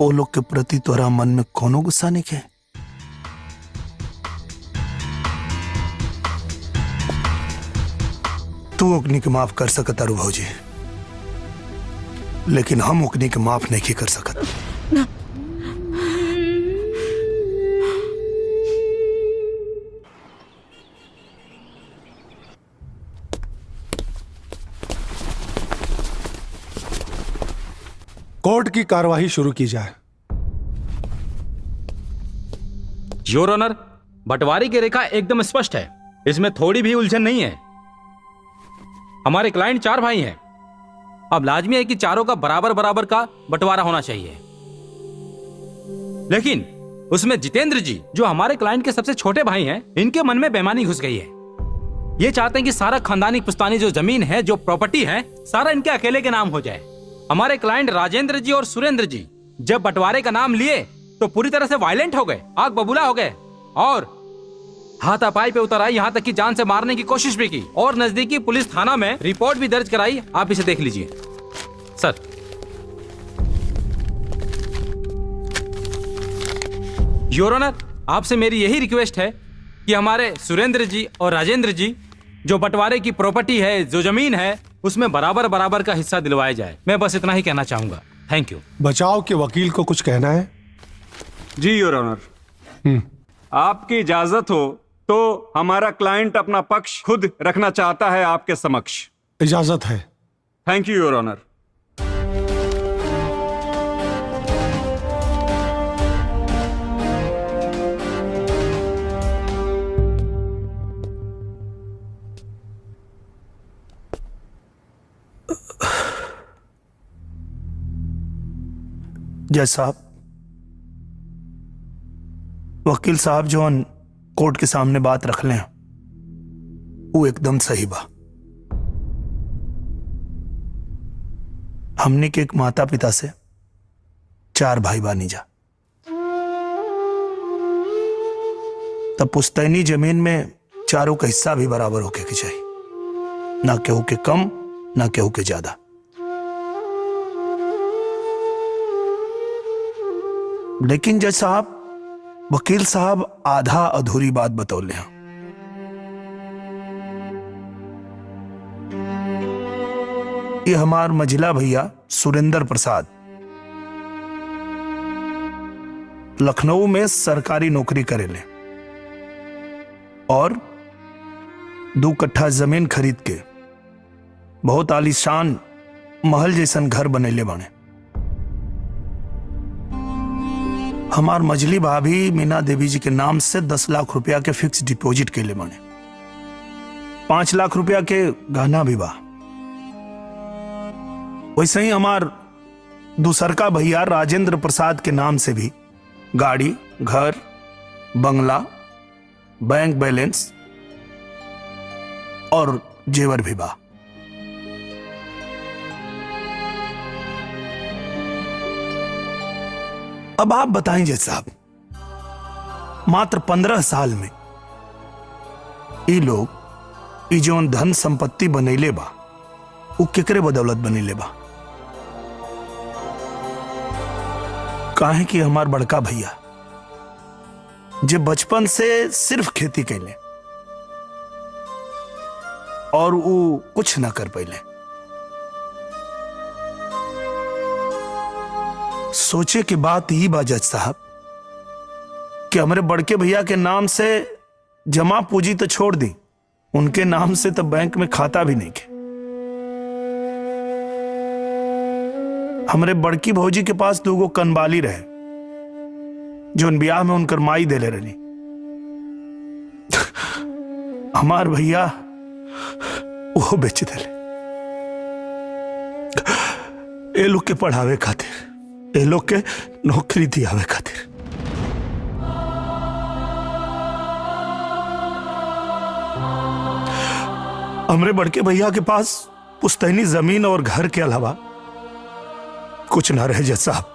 वो लोग के प्रति तोरा मन में कोनो गुस्सा नहीं है? तू ओकनी के माफ कर सकता रू भौजी, लेकिन हम ओकनी के माफ नहीं कर सकत। ना। कोर्ट की कार्यवाही शुरू की जाए। योर ऑनर, बंटवारे की रेखा एकदम स्पष्ट है, इसमें थोड़ी भी उलझन नहीं है। हमारे क्लाइंट 4 भाई हैं, अब लाजमी है कि चारों का बराबर बराबर का बंटवारा होना चाहिए। लेकिन उसमें जितेंद्र जी, जो हमारे क्लाइंट के सबसे छोटे भाई हैं, इनके मन में बेईमानी घुस गई है। ये चाहते हैं कि सारा खानदानी पुश्तानी जो जमीन है, जो प्रॉपर्टी है, सारा इनके अकेले के नाम हो जाए। हमारे क्लाइंट राजेंद्र जी और सुरेंद्र जी जब बंटवारे का नाम लिए तो पूरी तरह से वायलेंट हो गए, आग बबूला हो गए और हाथापाई पे उतर आई, यहाँ तक कि जान से मारने की कोशिश भी की और नजदीकी पुलिस थाना में रिपोर्ट भी दर्ज कराई। आप इसे देख लीजिए सर। योर ऑनर, आपसे मेरी यही रिक्वेस्ट है कि हमारे सुरेंद्र जी और राजेंद्र जी जो बंटवारे की प्रॉपर्टी है, जो जमीन है, उसमें बराबर बराबर का हिस्सा दिलवाया जाए। मैं बस इतना ही कहना चाहूंगा। Thank you. बचाव के वकील को कुछ कहना है? जी योर ऑनर, आपकी इजाजत हो तो हमारा क्लाइंट अपना पक्ष खुद रखना चाहता है आपके समक्ष। इजाजत है। Thank you your honour. जज साहब, वकील साहब जौन कोर्ट के सामने बात रख लें वो एकदम सही बा। हमने के एक माता पिता से 4 भाई बानी जा, तब पुश्तैनी जमीन में चारों का हिस्सा भी बराबर होके के चाहिए, ना केहू के कम ना केहू के ज्यादा। लेकिन जज साहब, वकील साहब आधा अधूरी बात बतौले हैं। ये हमार मझिला भैया सुरेंद्र प्रसाद लखनऊ में सरकारी नौकरी करेले और 2 कट्ठा जमीन खरीद के बहुत आलीशान महल जैसन घर बनेले बने। हमार मजली भाभी मीना देवी जी के नाम से 10 लाख रुपया के फिक्स डिपॉजिट के लिए बने, 5 लाख रुपया के गहना भी बा। वैसे ही हमार दूसरका भैया राजेंद्र प्रसाद के नाम से भी गाड़ी, घर, बंगला, बैंक बैलेंस और जेवर भी बा। अब आप बताएं जज साहब, मात्र 15 साल में ये लोग ई जौन धन संपत्ति बनैले बा वो केकरे बदौलत बनैले बा? काहे कि हमार बड़का भैया जो बचपन से सिर्फ खेती कैले और वो कुछ ना कर पाइले। सोचे की बात ही बा जज साहब कि हमारे बड़के भैया के नाम से जमा पूंजी तो छोड़ दी, उनके नाम से तो बैंक में खाता भी नहीं के। हमारे बड़की भौजी के पास 2 कनबाली रहे जो ब्याह में उनकर माई देले रही। हमार भैया वो बेच देले ए लोग के पढ़ावे खातिर, ए लोग के नौकरी दियावे खातिर। हमरे बड़के भैया के पास पुश्तैनी जमीन और घर के अलावा कुछ ना रहे जज साहब।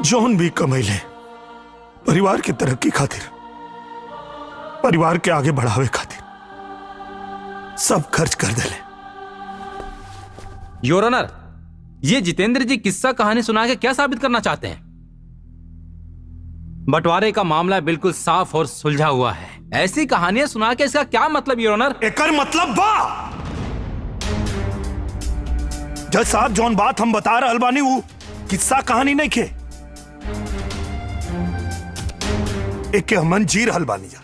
जौन भी कमैले परिवार की तरक्की खातिर, परिवार के आगे बढ़ावे खातिर सब खर्च कर देले। योर ऑनर, ये जितेंद्र जी किस्सा कहानी सुना के क्या साबित करना चाहते हैं? बंटवारे का मामला बिल्कुल साफ और सुलझा हुआ है। ऐसी कहानियां सुना के इसका क्या मतलब योर ऑनर? एकर मतलब बा जज साहब, जौन बात हम बता रहल बानी वो किस्सा कहानी नहीं खे, एक हमन जी रहल बानी जा।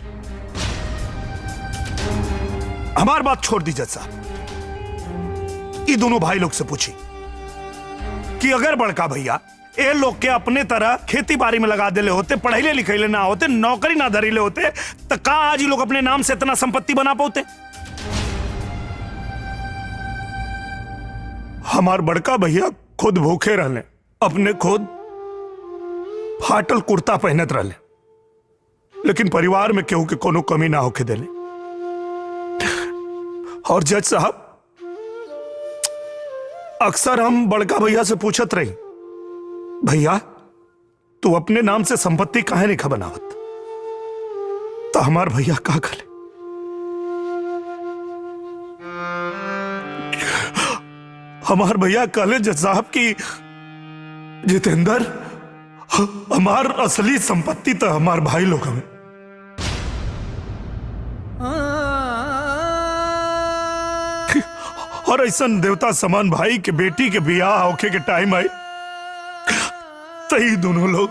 हमार बात छोड़ दी जज साहब, ये दोनों भाई लोग से पूछी कि अगर बड़का भैया ए लोग के अपने तरह खेती बाड़ी में लगा देले होते, पढ़ाई लिखाई ना होते, नौकरी ना धरीले होते, तो का आज ये लोग अपने नाम से इतना संपत्ति बना पाते? हमार बड़का भैया खुद भूखे रहले, अपने खुद फाटल कुर्ता पहनत रहले, लेकिन परिवार में केहू के कोनो कमी ना होके देले। और जज साहब, अक्सर हम बड़का भैया से पूछत रही, भैया तू अपने नाम से संपत्ति काहे नहीं बनावत? तो हमार भैया का खले, हमार भैया कहले जज साहब की जितेंद्र, हमार असली संपत्ति तो हमार भाई लोग हमें। और ऐसा देवता समान भाई के बेटी के बियाह होके के टाइम आई तो ही दोनों लोग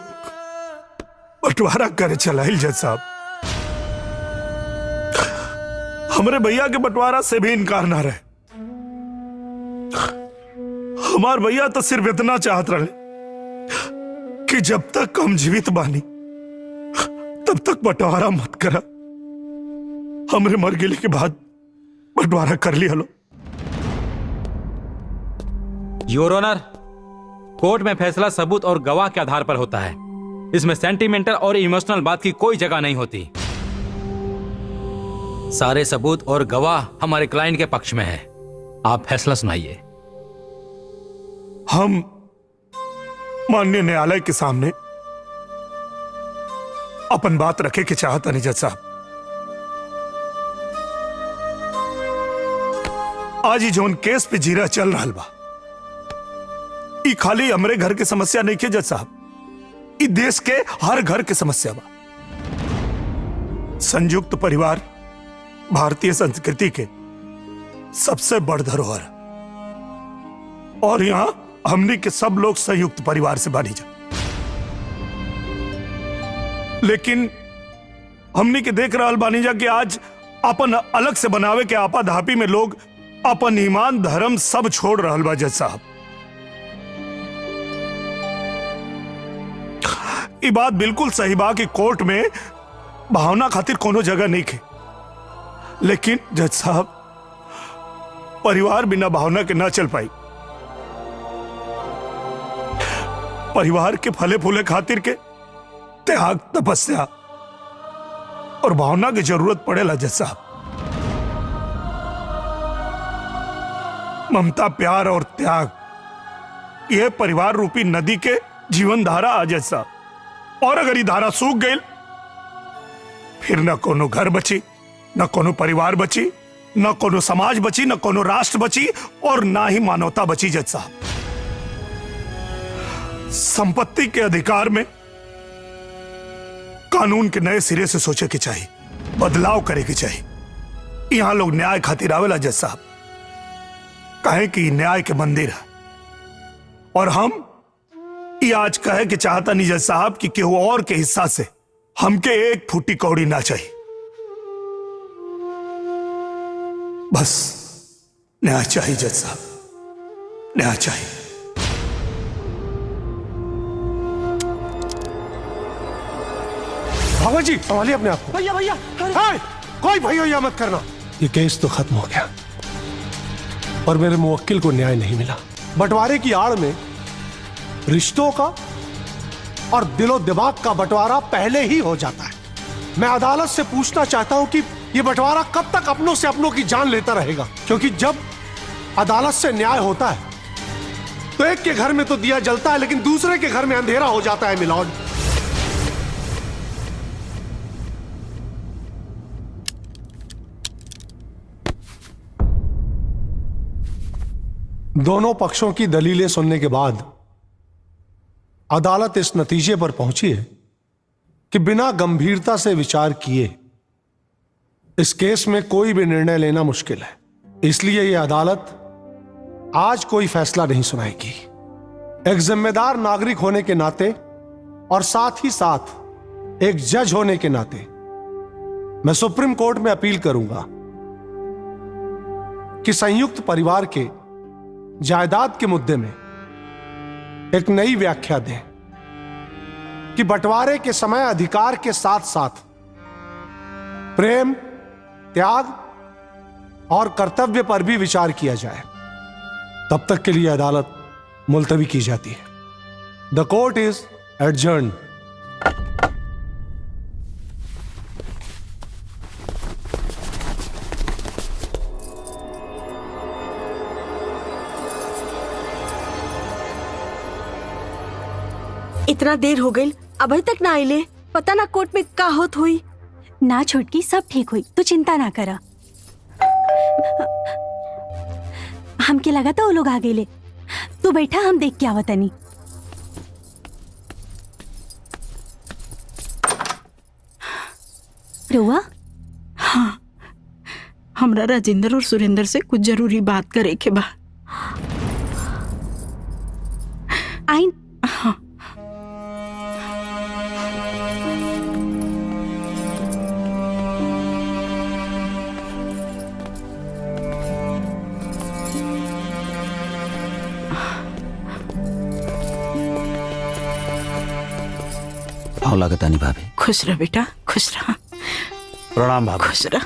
बंटवारा करे चलाइल जज साहब। हमरे भैया के बंटवारा से भी इनकार ना रहे। हमार भैया तो सिर्फ इतना चाहत रहे कि जब तक हम जीवित बानी तब तक बंटवारा मत करा, हमरे मर गेले के बाद बंटवारा कर लिया लो। योर ऑनर, कोर्ट में फैसला सबूत और गवाह के आधार पर होता है। इसमें सेंटिमेंटल और इमोशनल बात की कोई जगह नहीं होती। सारे सबूत और गवाह हमारे क्लाइंट के पक्ष में है। आप फैसला सुनाइए। हम माननीय न्यायालय के सामने अपन बात रखे के चाहता नहीं जज साहब। आज ही जोन केस पे जीरा चल रहा बा, ई खाली हमरे घर के समस्या नहीं के जज साहब, ई देश के हर घर के समस्या बा। संयुक्त परिवार भारतीय संस्कृति के सबसे बड़ धरोहर, और यहां हमने के सब लोग संयुक्त परिवार से बनी जा। लेकिन हमने के देख रहा बानी जा कि आज अपन अलग से बनावे के आपा धापी में लोग अपन ईमान धर्म सब छोड़ रहा बा जज साहब। ये बात बिल्कुल सही बा कि कोर्ट में भावना खातिर कोनो जगह नहीं खे, लेकिन जज साहब परिवार बिना भावना के ना चल पाई। परिवार के फले फूले खातिर के त्याग, तपस्या और भावना की जरूरत पड़ेला जज साहब। ममता, प्यार और त्याग, यह परिवार रूपी नदी के जीवन धारा आ जज साहब। और अगर ये धारा सूख गई फिर न कोनो घर बची, न कोनो परिवार बची, न कोनो समाज बची, न कोनो राष्ट्र बची, और ना ही मानवता बची जज साहब। संपत्ति के अधिकार में कानून के नए सिरे से सोचे के चाहिए, बदलाव करे के चाहिए। यहां लोग न्याय खातिर आवेला जज साहब, कहे कि न्याय के मंदिर है। और हम ये आज कहे कि चाहता नहीं जज साहब कि केहू और के हिस्सा से हमके एक फूटी कौड़ी ना चाहिए। बस न्याय चाहिए जज साहब, न्याय चाहिए। बाबा जी संभालिए अपने आप को। भैया भैया कोई भैया मत करना। ये केस तो खत्म हो गया और मेरे मुवक्किल को न्याय नहीं मिला। बंटवारे की आड़ में रिश्तों का और दिलो दिमाग का बंटवारा पहले ही हो जाता है। मैं अदालत से पूछना चाहता हूं कि ये बंटवारा कब तक अपनों से अपनों की जान लेता रहेगा, क्योंकि जब अदालत से न्याय होता है तो एक के घर में तो दिया जलता है लेकिन दूसरे के घर में अंधेरा हो जाता है मिलॉर्ड। दोनों पक्षों की दलीलें सुनने के बाद अदालत इस नतीजे पर पहुंची है कि बिना गंभीरता से विचार किए इस केस में कोई भी निर्णय लेना मुश्किल है। इसलिए यह अदालत आज कोई फैसला नहीं सुनाएगी। एक जिम्मेदार नागरिक होने के नाते और साथ ही साथ एक जज होने के नाते मैं सुप्रीम कोर्ट में अपील करूंगा कि संयुक्त परिवार के जायदाद के मुद्दे में एक नई व्याख्या दें कि बंटवारे के समय अधिकार के साथ साथ प्रेम, त्याग और कर्तव्य पर भी विचार किया जाए। तब तक के लिए अदालत मुलतवी की जाती है। द कोर्ट इज एडजर्न्ड। इतना देर हो गई अभी तक ना आइले। पता ना कोर्ट में का होत हुई। ना छुटकी, सब ठीक हुई, तू चिंता ना करा। हमके लगा था वो लोग आ गए। तू बैठा, हम देख के आवत तनी। रुआ? हाँ, हमरा राजेंद्र और सुरेंद्र से कुछ जरूरी बात करे के बा। आई। हाँ। भाव लागत आनी भाभी। खुश रह बेटा, खुश रह। प्रणाम भाभी। खुश रह।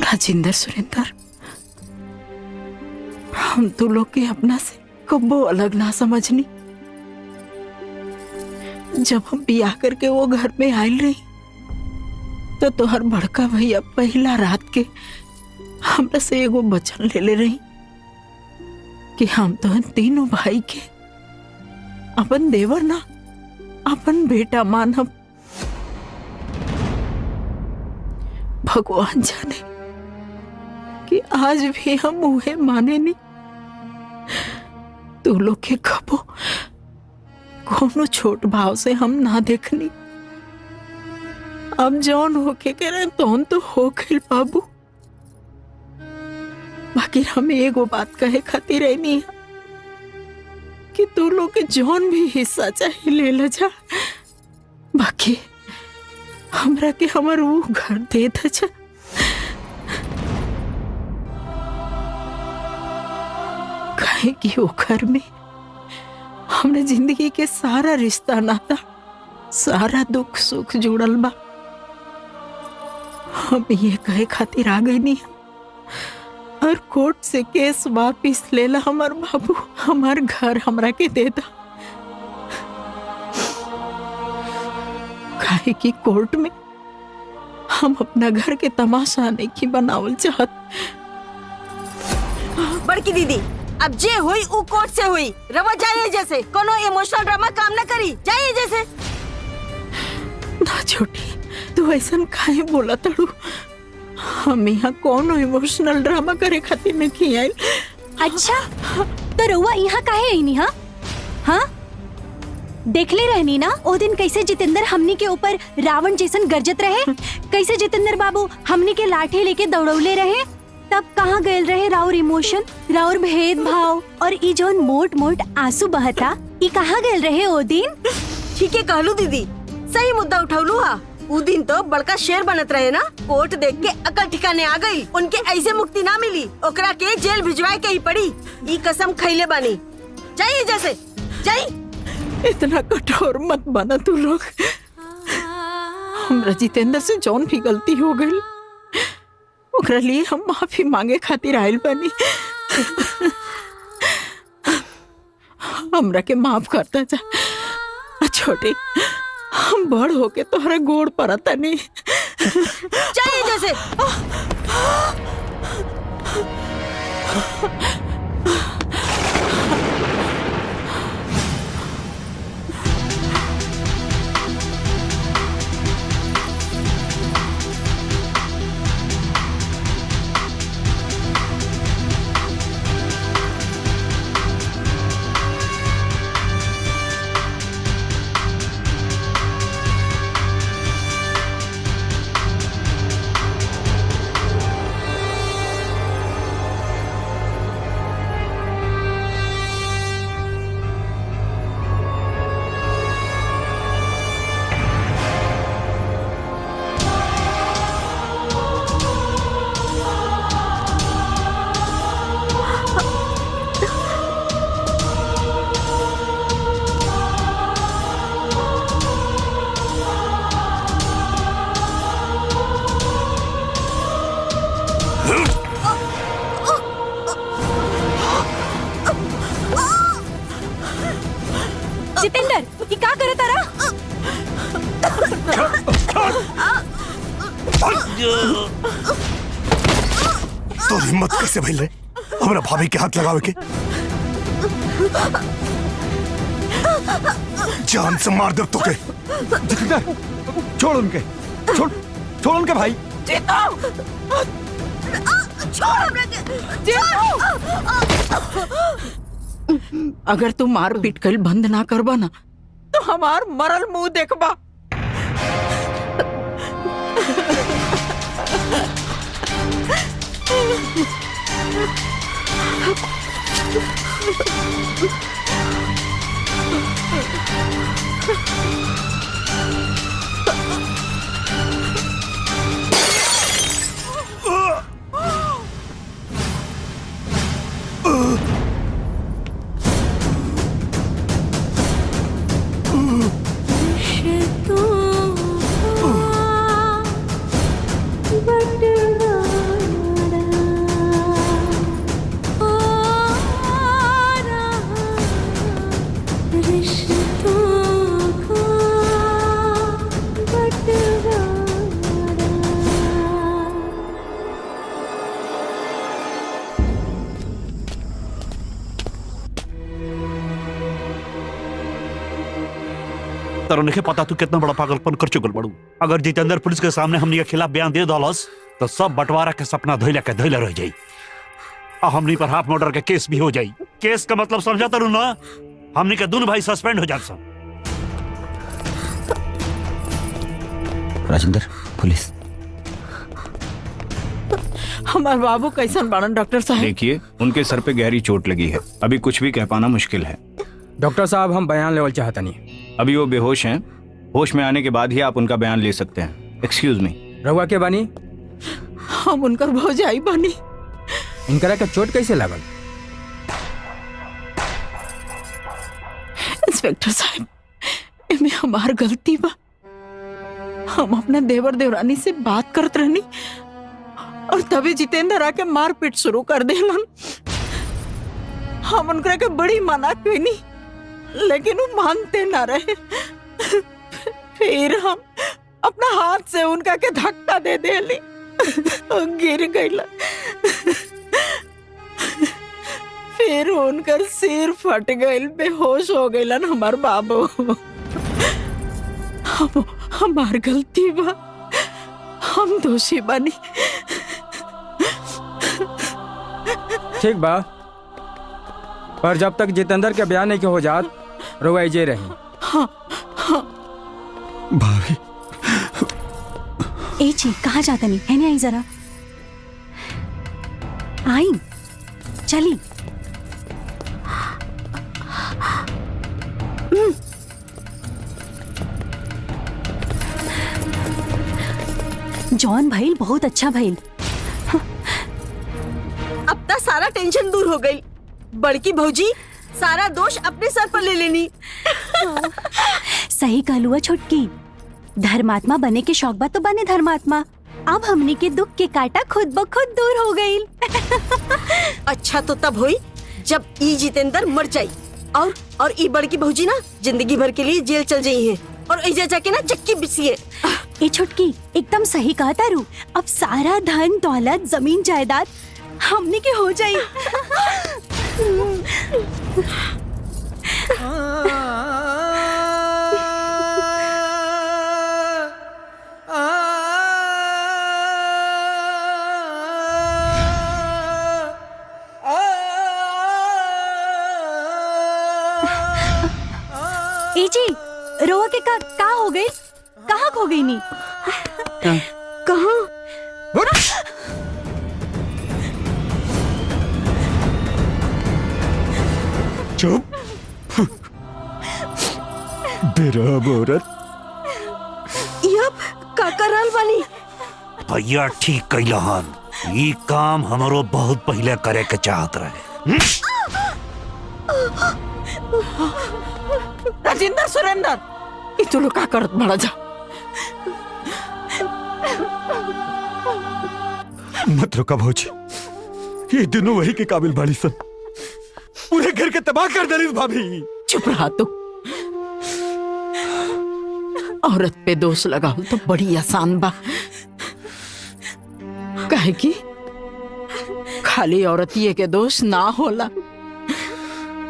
राजिंदर सुरेंदर, हम तो लोग के अपना से कब्बो अलग ना समझनी। जब हम बियाह करके वो घर में आयल रही तो तोहर बड़का भैया पहला रात के हमरा से एगो वचन ले ले रही कि हम तो तीनों भाई के अपन देवर ना अपन बेटा मानब। भगवान जाने कि आज भी हम उहे माने नहीं। तू लोग के कबो कोनो छोट भाव से हम ना देखनी। अब जौन होके करे तौन तो हो गइल बाबू। बाकी हम एगो बात कहे खातिर रहनी है कि तू लोग के जौन भी हिस्सा चाहे ले ल जा, बाकी हमरा के हमर वो घर दे दे जा। काहे कि वो घर में हमरे जिंदगी के सारा रिश्ता नाता, सारा दुख सुख जुड़ल बा। हम ये कहे खातिर आ गई नहीं और कोर्ट से केस वापिस लेला हमार बाबू, हमार घर हमरा के दे दा। काहे कि कोर्ट में हम अपना घर के तमाशा नहीं की बनावल चाहत। बड़की दीदी, अब जे हुई उ कोर्ट से हुई। रवा जाइए जैसे, कोनो इमोशनल ड्रामा काम न करी, जाइए जैसे। ना छोटी, तू ऐसा काहे बोला तड़ू? हम यहाँ कोनो इमोशनल ड्रामा करे खातिर नहीं आइल। अच्छा, तो रउआ यहाँ काहे आई नी? हाँ, देखले रहनी ना ओ दिन कैसे जितेंद्र हमनी के ऊपर रावण जैसन गरजत रहे, कैसे जितेंद्र बाबू हमनी के लाठी लेके दौड़ौले रहे। तब कहाँ गए रहे राउर इमोशन, राउर भेदभाव और ई जोन मोट मोट आंसू बहता, ई कहाँ गए रहे ओ दिन? ठीक है कहलू दीदी, सही मुद्दा उठौलू हा। उ दिन तो बड़का शेर बनत रहे ना। कोर्ट देख के अकल ठिकाने आ गई। उनके ऐसे मुक्ति ना मिली, ओकरा के जेल भिजवाए के ही पड़ी। ई कसम खैले बानी। जाइए जैसे, जाइए। इतना कठोर मत बना तू लोग। हमरा जितेंद्र से जौन भी गलती हो गई ओकरा लिए हम माफी मांगे खातिर आयल बनी। हमरा के माफ करता जा। छोटे, हम बड़ होके तोहरा गोड़ पड़ता नहीं। जाइए जैसे। जितेंद्र, ये क्या करे तारा? तो हिम्मत कैसे भइल रे हमरा भाभी के हाथ लगावे के? जान से मार दे तोके। जितेंद्र, छोड़ उनके, छोड़ उनके भाई। छोड़ हमरा के। अगर तू मार पीट कर बंद ना करबा ना तो हमार मरल मुंह देखबा। तरह नहीं पता तू कितना बड़ा पागलपन कर चुकल बड़ू। अगर जितेंद्र पुलिस के सामने हमनी के खिलाफ बयान दे दौलस तो सब बंटवारा के सपना धोइला के धोइला रह जाई और हमनी पर हाफ मर्डर के केस भी हो जाई। केस का मतलब समझा तरु ना, हमनी के दोनों भाई सस्पेंड हो जात सब। राजेंद्र पुलिस। हमारे बाबू कैसन बाड़न डॉक्टर साहब? देखिए उनके सर पे गहरी चोट लगी है, अभी कुछ भी कह पाना मुश्किल है। डॉक्टर साहब हम बयान लेवल चाहता नहीं। अभी वो बेहोश हैं, होश में आने के बाद ही आप उनका बयान ले सकते हैं। Excuse me. रहुआ के बानी? हम उनकर भौजाई बानी। इनकरा के चोट कैसे लागल? इंस्पेक्टर साहब इनमें हमार गलती बा। हम अपना देवर देवरानी से बात करत रहनी और तभी जितेंद्र आके मारपीट शुरू कर देलन। हम उनकरा के बड़ी मना कईनी लेकिन वो मानते ना रहे। फिर हम अपना हाथ से उनका के धक्का दे देली और गिर गईला। फिर उनकर सिर फट गईल, बेहोश हो गईलन हमार बाबू। हमार गलती बा, हम दोषी बनी। ठीक बा, पर जब तक जितेंद्र के बयान नहीं के हो जात रहुआ जे रही। हाँ, हाँ। भाभी ए जी कहाँ जाता नहीं है? नहीं आई जरा आई चली। जॉन भाई बहुत अच्छा भाई। अब तक सारा टेंशन दूर हो गई। बड़की भौजी सारा दोष अपने सर पर ले लेनी। सही कहलुआ छोटकी, धर्मात्मा बने के शौक बा तो बने धर्मात्मा। अब हमने के दुख के कांटा खुद ब खुद दूर हो गई। अच्छा तो तब हुई जब ई जितेंद्र मर जाई और ई बड़की भौजी ना जिंदगी भर के लिए जेल चल जाई है और ऐजा जाके ना चक्की बिसिए। ए छोटकी एकदम सही कहा तारू। अब सारा धन दौलत जमीन जायदाद हमने के हो जाई। ए जी रोआ के का हो गई? कहाँ खो गई नी? कहाँ? चुप बेरहम औरत। का करल बानी? भैया ठीक कैला हन, ई काम हमरो बहुत पहले करे के चाहत रहे। राजेंद्र सुरेंद्र ये तू लोग का करत बड़ा जा। मत रुका भौजी, ये दोनों वही के काबिल बाड़ी सन। पूरे घर के तबाह कर दलिस भाभी। चुप रहा तू। औरत पे दोष लगाओ तो बड़ी आसान बा। काहे कि खाली औरतिये के दोष ना होला,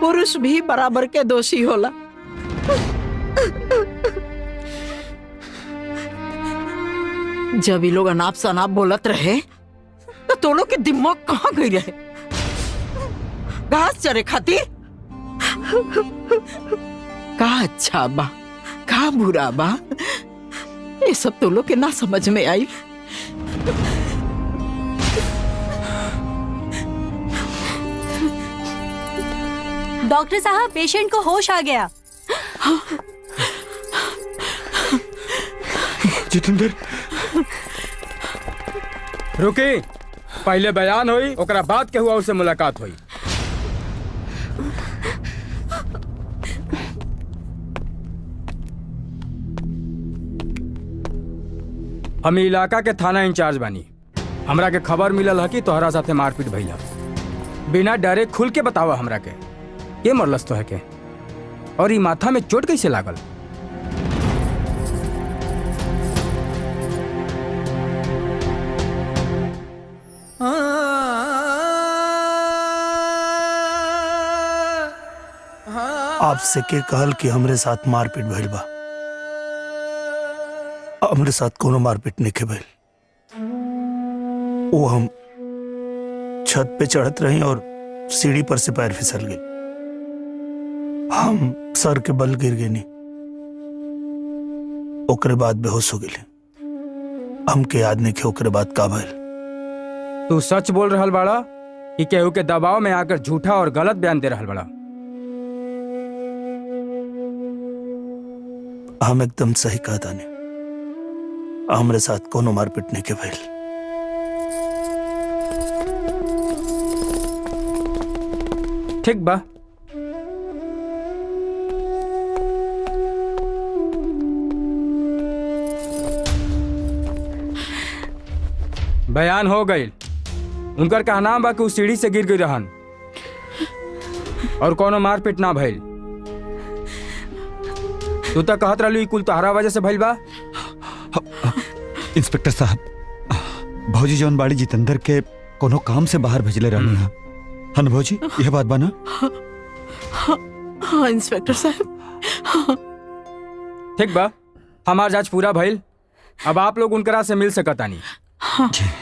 पुरुष भी बराबर के दोषी होला। जब ये लोग अनाप शनाप बोलत रहे तो तोलो के दिमाग कहाँ गई रहे? घास चरे खातिर? का अच्छा बा का बुरा बा ये सब तो लोग के ना समझ में आई। डॉक्टर साहब पेशेंट को होश आ गया। जितेंद्र रुकी, पहले बयान हुई ओकरा बाद के हुआ उससे मुलाकात हुई। हम इलाका के थाना इंचार्ज बानी। हमरा के खबर मिलल है कि तोहरा साथे मारपीट भइल है। बिना डरे खुल के बतावा हमरा के ये मरलस तो है के और ई माथा में चोट कैसे लागल? आपसे के कहल कि हमरे साथ मारपीट भइल बा, हमारे साथ कोनो मारपीट नहीं के भइल। वो हम छत पे चढ़त रही और सीढ़ी पर से पैर फिसल गए। हम सर के बल गिर गए नहीं, ओकरे बाद बेहोश हो गए। हमके याद नहीं के ओकरे बाद का भइल। तू सच बोल रहल बाड़ा कि केहू के दबाव में आकर झूठा और गलत बयान दे रहल बड़ा? हम एकदम सही कहा ताने, हमरे साथ कोनो मारपीट नहीं के भइल। ठीक बा, बयान हो गई। उनकर कहना बा कि उ सीढ़ी से गिर गई रहन और कोनो मारपीट ना भइल। तू तो कहत रहलू कुल तोहरा वजह से भइल बा। इंस्पेक्टर साहब, भौजी जौन बाड़ी जितेंद्र के कोनो काम से बाहर भेजले रहनी है। हन भौजी, यह बात बना? हाँ इंस्पेक्टर साहब, हाँ। ठीक बा, हमार जांच पूरा भइल। अब आप लोग उनकरा से मिल सकता नहीं। हाँ। चलो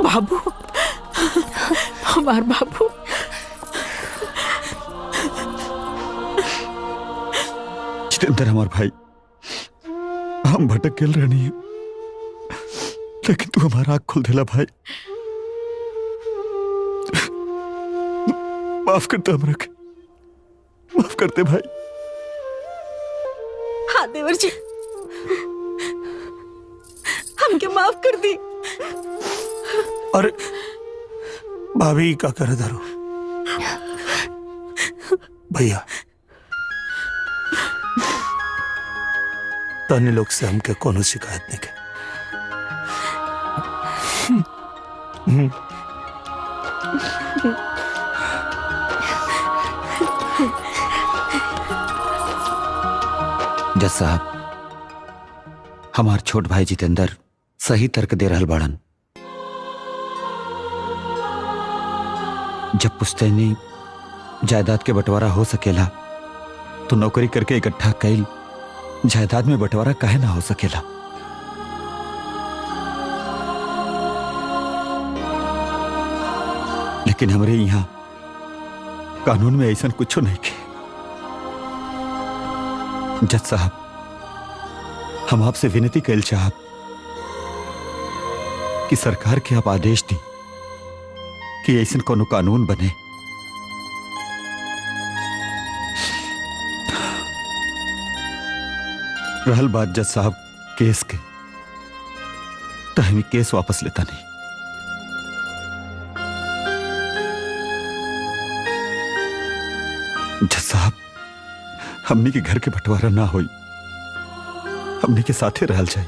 बाबू, हमार बाबू। जितेंद्र हमार भाई, हम भटक गेल रहनी है, लेकिन तू हमारा आँख खोल देला भाई। माफ करते हमरा के, माफ करते भाई। हाँ देवर जी, हमके माफ कर दी। अरे भाभी का कर धरो भैया, तने लोग से हमके कोनो शिकायत नहीं के। जज साहब, हमार छोट भाई जितेंद्र सही तर्क दे रहल बाड़न। जब पुश्तैनी जायदाद के बंटवारा हो सकेला तो नौकरी करके इकट्ठा कैल जायदाद में बंटवारा काहे ना हो सकेला? लेकिन हमरे यहाँ कानून में ऐसा कुछ नहीं के। जज साहब, हम आपसे विनती कैल चाहब कि सरकार के आप आदेश दी कि ऐसा कोनो कानून बने रहल बात जज साहब केस के, तो हम केस वापस लेता नहीं। जज साहब, हमनी के घर के बंटवारा ना होई, हमनी के साथे रहल जाए।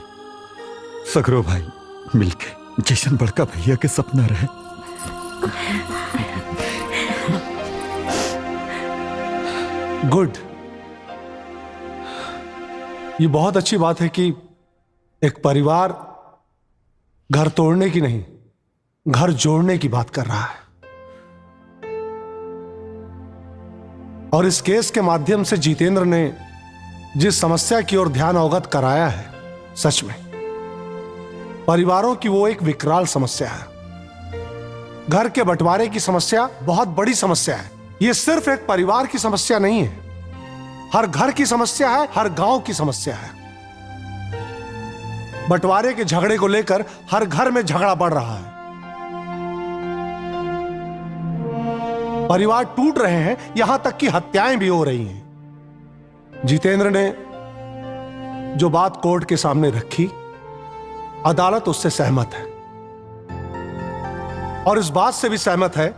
सगरो भाई मिलके जैसन बड़का भैया के सपना रहे। गुड, ये बहुत अच्छी बात है कि एक परिवार घर तोड़ने की नहीं, घर जोड़ने की बात कर रहा है। और इस केस के माध्यम से जितेंद्र ने जिस समस्या की ओर ध्यान अवगत कराया है, सच में परिवारों की वो एक विकराल समस्या है। घर के बंटवारे की समस्या बहुत बड़ी समस्या है। ये सिर्फ एक परिवार की समस्या नहीं है, हर घर की समस्या है, हर गांव की समस्या है। बंटवारे के झगड़े को लेकर हर घर में झगड़ा बढ़ रहा है, परिवार टूट रहे हैं, यहां तक कि हत्याएं भी हो रही हैं। जितेंद्र ने जो बात कोर्ट के सामने रखी, अदालत उससे सहमत है और इस बात से भी सहमत है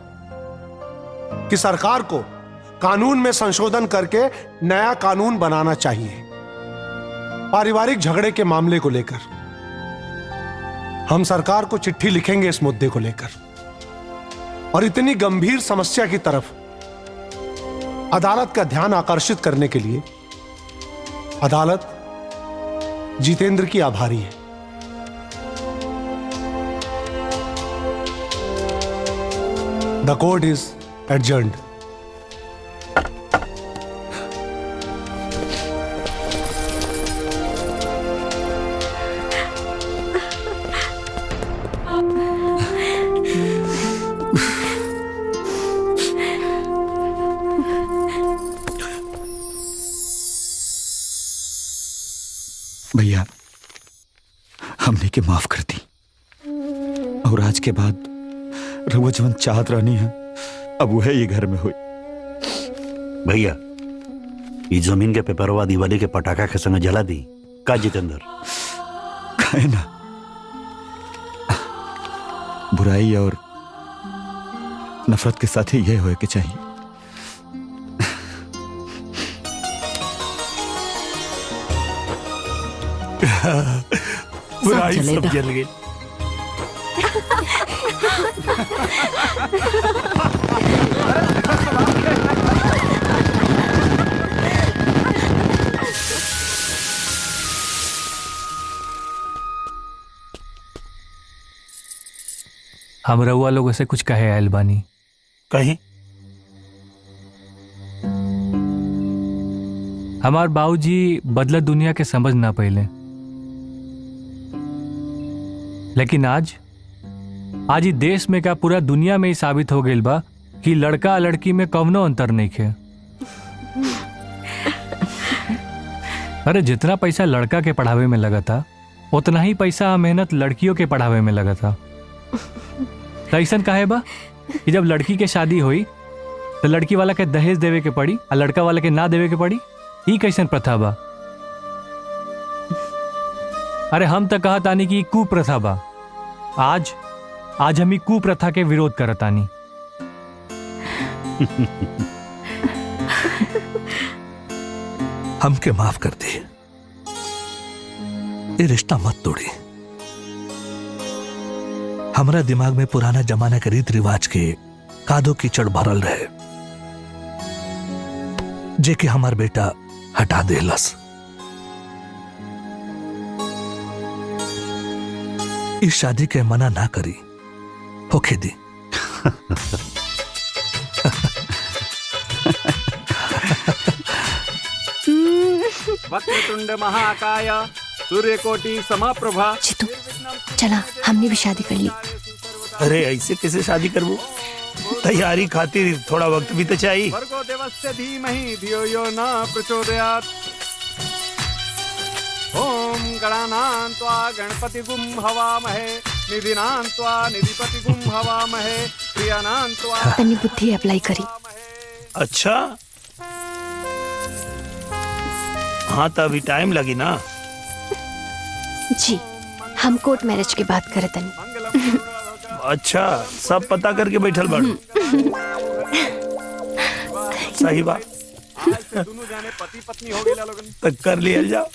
कि सरकार को कानून में संशोधन करके नया कानून बनाना चाहिए। पारिवारिक झगड़े के मामले को लेकर हम सरकार को चिट्ठी लिखेंगे इस मुद्दे को लेकर, और इतनी गंभीर समस्या की तरफ अदालत का ध्यान आकर्षित करने के लिए अदालत जितेंद्र की आभारी है। द कोर्ट इज एडजर्न्ड। हमने के माफ कर दी और आज के बाद रउआ जवन चाहत रहनी है अब वह ये घर में हुई। भैया ये जमीन के पेपरवा दिवाली के पटाखा के संग जला दी का जितेंद्र? खाए ना, बुराई और नफरत के साथ ही यह होए के चाहिए। बुराई सब जल गई। हम रउआ लोगों से कुछ कहे आयल बानी। कहीं हमार बाबूजी बदलत दुनिया के समझ ना पहले, लेकिन आज ही देश में क्या पूरा दुनिया में ही साबित हो गई बा कि लड़का लड़की में कवनो अंतर नहीं है। अरे जितना पैसा लड़का के पढ़ावे में लगा था उतना ही पैसा मेहनत लड़कियों के पढ़ावे में लगा था। तो ऐसा काहे बा कि जब लड़की के शादी हुई तो लड़की वाला के दहेज देवे के पड़ी और लड़का वाला के ना देवे के पड़ी? ई कैसन प्रथा बा? अरे हम तो कहा तानी कि कुप्रथा बा। आज हम ई कुप्रथा के विरोध करतानी। हमके माफ कर दे, ये रिश्ता मत तोड़ी। हमारा दिमाग में पुराना जमाना के रीत रिवाज के कादो कीचड़ भरल रहे, जे कि हमार बेटा हटा देलस। इस शादी के मना ना करी, होके दी। वक्रतुंड महाकाय सूर्यकोटि समाप्रभा। चला हमने भी शादी कर ली। अरे ऐसे कैसे शादी करबो? तैयारी खातिर थोड़ा वक्त भी तो चाहिए। भर्गो देवस्य धीमहि धियो यो न प्रचोदयात्। ओम गणानान्त्वा गणपतिगुं हवामहे निधिनान्त्वा निधिपतिगुं हवामहे प्रियानान्त्वा। तनी बुद्धि अप्लाई करी। अच्छा हाँ तो अभी टाइम लगी ना। जी हम कोर्ट मैरिज की बात करे तनी। अच्छा सब पता करके बैठल बाड़ू। सही बात। दोनों जाने पति पत्नी हो गए लोगन। तो कर लिया जाओ।